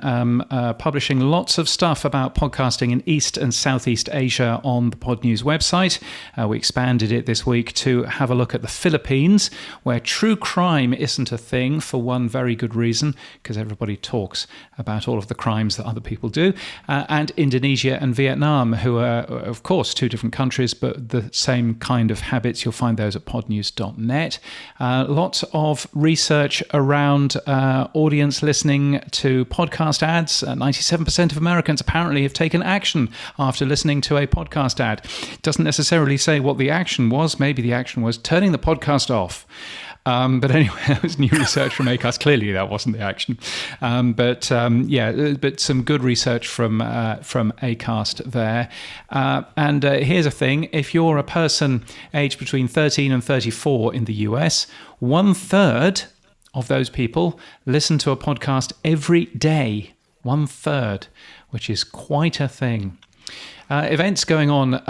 publishing lots of stuff about podcasting in East and Southeast Asia on the Podnews website. We expanded it this week to have a look at the Philippines, where true crime isn't a thing for one very good reason, because everybody talks about all of the crimes that other people do, and Indonesia and Vietnam, who are, of course, two different countries, but the same kind of habits. You'll find those at podnews.net. Lots of of research around audience listening to podcast ads. 97% of Americans apparently have taken action after listening to a podcast ad. It doesn't necessarily say what the action was. Maybe the action was turning the podcast off. But anyway, that was new research from Acast. Clearly, that wasn't the action. But some good research from Acast there. And here's a thing. If you're a person aged between 13 and 34 in the US, 1/3 of those people listen to a podcast every day. 1/3, which is quite a thing. Events going on.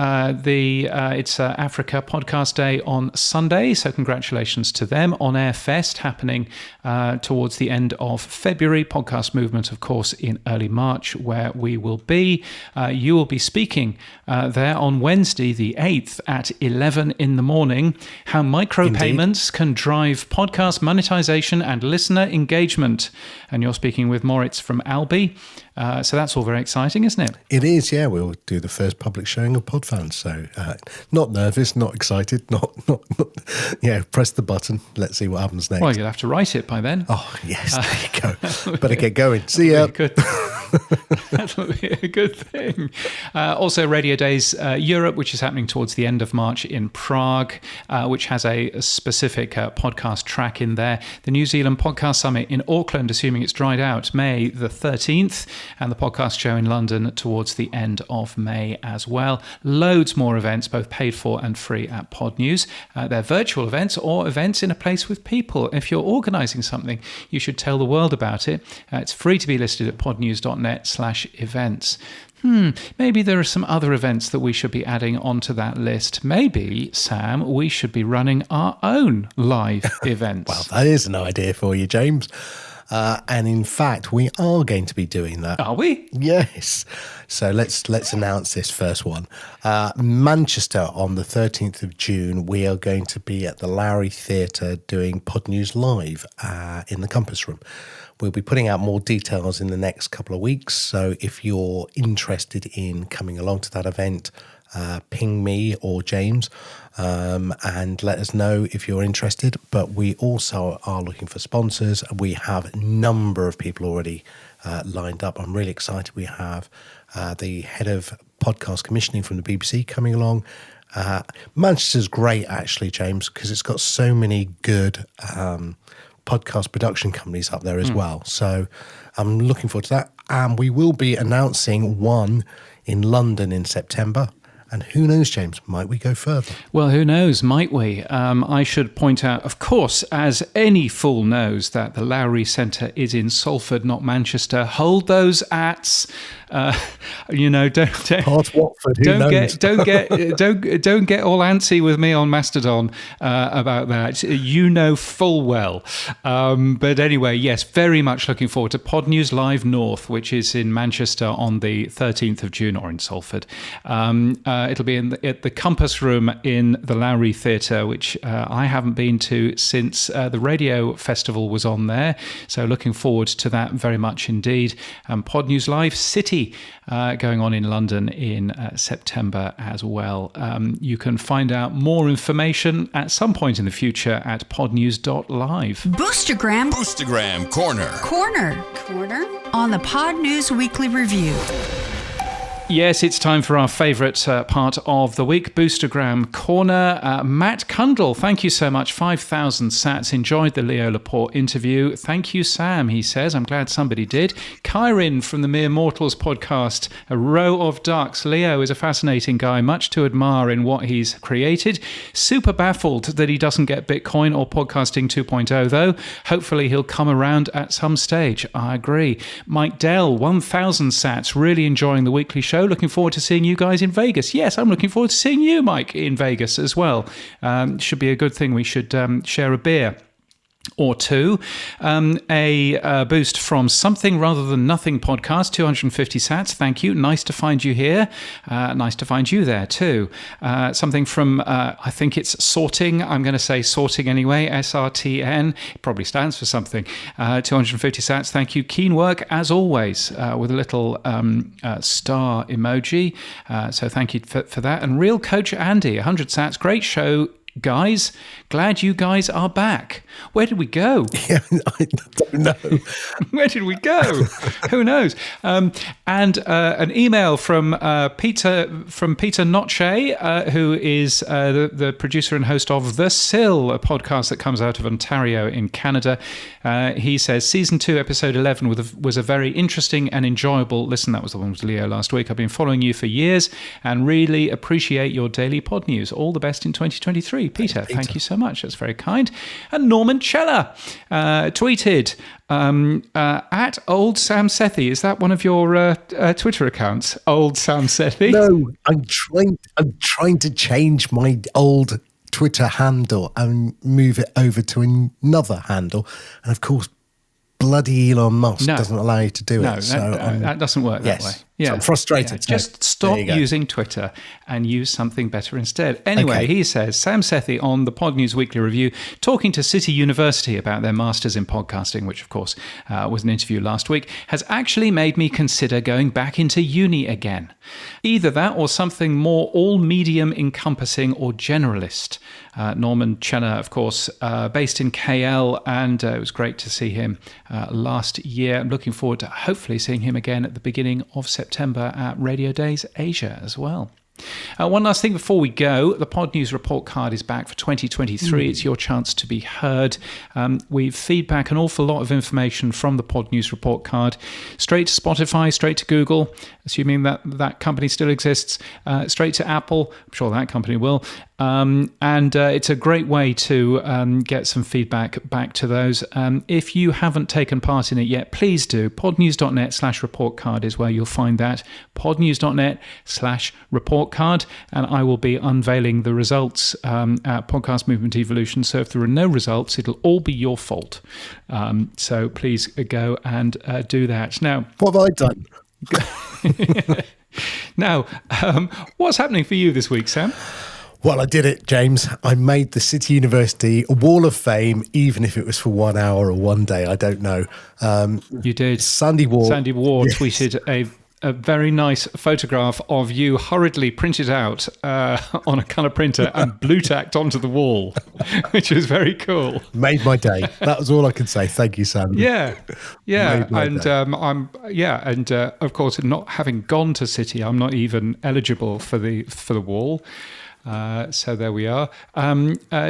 It's Africa Podcast Day on Sunday, so congratulations to them. On Air Fest happening towards the end of February. Podcast Movement, of course, in early March, where we will be. You will be speaking there on Wednesday, the 8th at 11 in the morning. How micropayments can drive podcast monetization and listener engagement. And you're speaking with Moritz from Albi. So that's all very exciting, isn't it? It is, yeah. We'll do the first public showing of Podfans. So not nervous, not excited, not press the button. Let's see what happens next. Well, you'll have to write it by then. Oh, yes, there you go. Better get going. See ya. That'll be a good thing. Also, Radio Days Europe, which is happening towards the end of March in Prague, which has a specific podcast track in there. The New Zealand Podcast Summit in Auckland, assuming it's dried out, May the 13th, and the podcast show in London towards the end of May as well. Loads more events, both paid for and free at Podnews. They're virtual events or events in a place with people. If you're organising something, you should tell the world about it. It's free to be listed at podnews.net/events. Maybe there are some other events that we should be adding onto that list. Maybe, Sam, we should be running our own live events. Well, that is an idea for you, James. And in fact, we are going to be doing that. Are we? Yes. So let's announce this first one. Manchester on the 13th of June, we are going to be at the Lowry Theatre doing Podnews Live in the Compass Room. We'll be putting out more details in the next couple of weeks. So if you're interested in coming along to that event, ping me or James and let us know if you're interested. But we also are looking for sponsors. We have a number of people already lined up. I'm really excited. We have the head of podcast commissioning from the BBC coming along. Manchester's great, actually, James, because it's got so many good podcast production companies up there as well. So I'm looking forward to that. And we will be announcing one in London in September. And who knows, James, might we go further? Well, who knows, might we? I should point out, of course, as any fool knows, that the Lowry Centre is in Salford, not Manchester. Hold those ats. Don't get all antsy with me on Mastodon about that. You know full well. But anyway, yes, very much looking forward to Podnews Live North, which is in Manchester on the 13th of June, or in Salford. It'll be at the Compass Room in the Lowry Theatre, which I haven't been to since the radio festival was on there. So looking forward to that very much indeed. Podnews Live City going on in London in September as well. You can find out more information at some point in the future at podnews.live. Boostagram Corner on the Podnews Weekly Review. Yes, it's time for our favourite part of the week, Boostagram Corner. Matt Kundle, thank you so much. 5,000 sats. Enjoyed the Leo Laporte interview. Thank you, Sam, he says. I'm glad somebody did. Kyrin from the Mere Mortals podcast. A row of ducks. Leo is a fascinating guy, much to admire in what he's created. Super baffled that he doesn't get Bitcoin or Podcasting 2.0, though. Hopefully he'll come around at some stage. I agree. Mike Dell, 1,000 sats. Really enjoying the weekly show. Looking forward to seeing you guys in Vegas. Yes, I'm looking forward to seeing you, Mike, in Vegas as well. Should be a good thing. We should share a beer or two. A boost from Something Rather Than Nothing podcast, 250 sats. Thank you. Nice to find you here. Nice to find you there too. Something from, I think it's Sorting. I'm going to say Sorting anyway, SRTN. It probably stands for something. 250 sats. Thank you. Keen work as always, with a little star emoji. So thank you for that. And Real Coach Andy, 100 sats. Great show. guys. Glad you guys are back. Where did we go? Yeah, I don't know. Where did we go? Who knows? And an email from Peter Notche, who is the producer and host of The Sill, a podcast that comes out of Ontario in Canada. He says, Season 2, Episode 11 was a very interesting and enjoyable listen. That was the one with Leo last week. I've been following you for years and really appreciate your daily pod news. All the best in 2023. Peter, thank you so much. That's very kind. And Norman Cheller tweeted at Old Sam Sethi. Is that one of your Twitter accounts? Old Sam Sethi? No, I'm trying to change my old Twitter handle and move it over to another handle. And of course, bloody Elon Musk doesn't allow you to do it. No, that doesn't work that way. Yeah. So I'm frustrated. Yeah. Just stop using Twitter and use something better instead. Anyway, He says, Sam Sethi on the Podnews Weekly Review, talking to City University about their Masters in Podcasting, which of course was an interview last week, has actually made me consider going back into uni again. Either that or something more all-medium encompassing or generalist. Norman Chenna, of course, based in KL, and it was great to see him last year. I'm looking forward to hopefully seeing him again at the beginning of September at Radio Days Asia as well. One last thing before we go, the Pod News report card is back for 2023. It's your chance to be heard. We feed back an awful lot of information from the Pod News report card, straight to Spotify, straight to Google, assuming that company still exists, straight to Apple. I'm sure that company will. And it's a great way to get some feedback back to those. If you haven't taken part in it yet, please do. Podnews.net/report card is where you'll find that. Podnews.net/report card. And I will be unveiling the results at Podcast Movement Evolution. So if there are no results, it'll all be your fault. So please go and do that. Now, what have I done? Now, what's happening for you this week, Sam? Well, I did it, James. I made the City University a Wall of Fame, even if it was for 1 hour or one day. I don't know. You did. Sandy Ward tweeted a very nice photograph of you hurriedly printed out on a colour printer and blue tacked onto the wall, which was very cool. Made my day. That was all I could say. Thank you, Sam. Yeah. And of course, not having gone to City, I'm not even eligible for the wall. So there we are.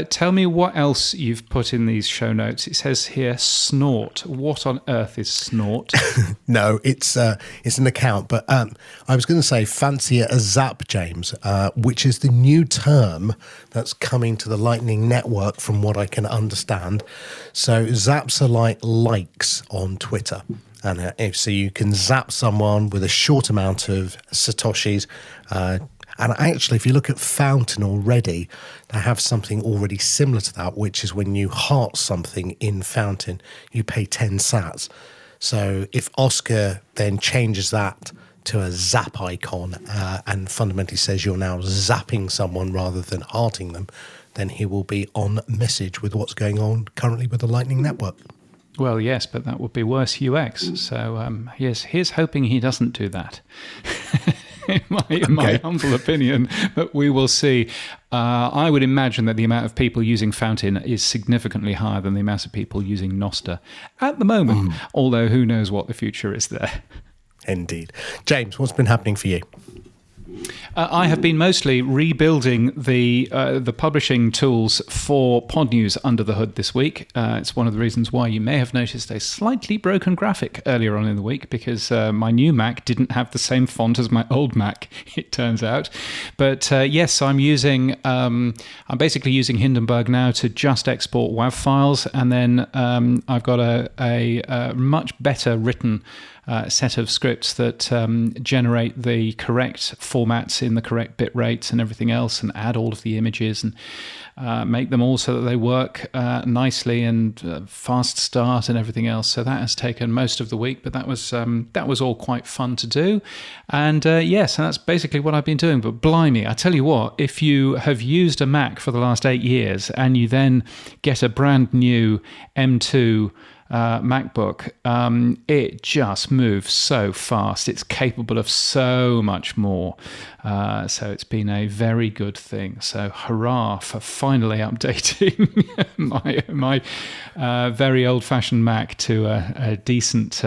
Tell me what else you've put in these show notes. It says here, Snort. What on earth is Snort? No, it's an account. But I was going to say fancy it as Zap, James, which is the new term that's coming to the Lightning Network from what I can understand. So Zaps are like likes on Twitter. And so you can zap someone with a short amount of Satoshis. And actually, if you look at Fountain already, they have something already similar to that, which is when you heart something in Fountain, you pay 10 sats. So if Oscar then changes that to a zap icon and fundamentally says you're now zapping someone rather than hearting them, then he will be on message with what's going on currently with the Lightning Network. Well, yes, but that would be worse UX. So, yes, here's hoping he doesn't do that. In my humble opinion, but we will see. I would imagine that the amount of people using Fountain is significantly higher than the amount of people using Nostr at the moment, although who knows what the future is there. Indeed. James, what's been happening for you? I have been mostly rebuilding the publishing tools for Podnews under the hood this week. It's one of the reasons why you may have noticed a slightly broken graphic earlier on in the week, because my new Mac didn't have the same font as my old Mac, it turns out. But yes, I'm basically using Hindenburg now to just export WAV files, and then I've got a much better written set of scripts that generate the correct formats in the correct bit rates and everything else, and add all of the images and make them all so that they work nicely and fast start and everything else. So that has taken most of the week, but that was all quite fun to do. And yes, and that's basically what I've been doing. But blimey, I tell you what, if you have used a Mac for the last 8 years and you then get a brand new M2 MacBook, it just moves so fast. It's capable of so much more. So it's been a very good thing. So hurrah for finally updating my very old-fashioned Mac to a decent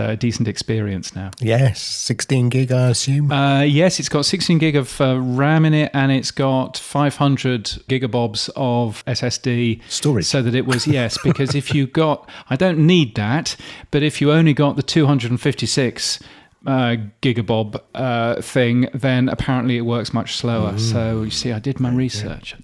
experience now. Yes, 16 gig, I assume. Yes, it's got 16 gig of RAM in it, and it's got 500 gigabobs of SSD storage. So that it was because if you got, I don't need that, but if you only got the 256 gigabob thing, then apparently it works much slower. So you see, I did my research.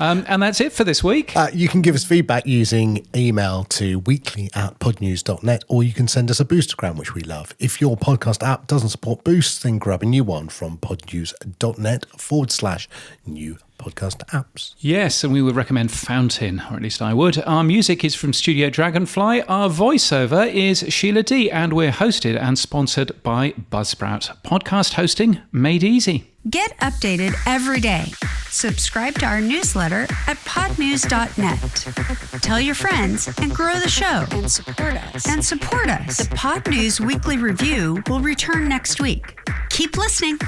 And that's it for this week. You can give us feedback using email to weekly@podnews.net, or you can send us a Boostagram, which we love. If your podcast app doesn't support Boost, then grab a new one from podnews.net/new podcast apps. Yes, and we would recommend Fountain, or at least I would. Our music is from Studio Dragonfly. Our voiceover is Sheila D, and we're hosted and sponsored by Buzzsprout. Podcast hosting made easy. Get updated every day. Subscribe to our newsletter at podnews.net. Tell your friends and grow the show. And support us. The Pod News Weekly Review will return next week. Keep listening.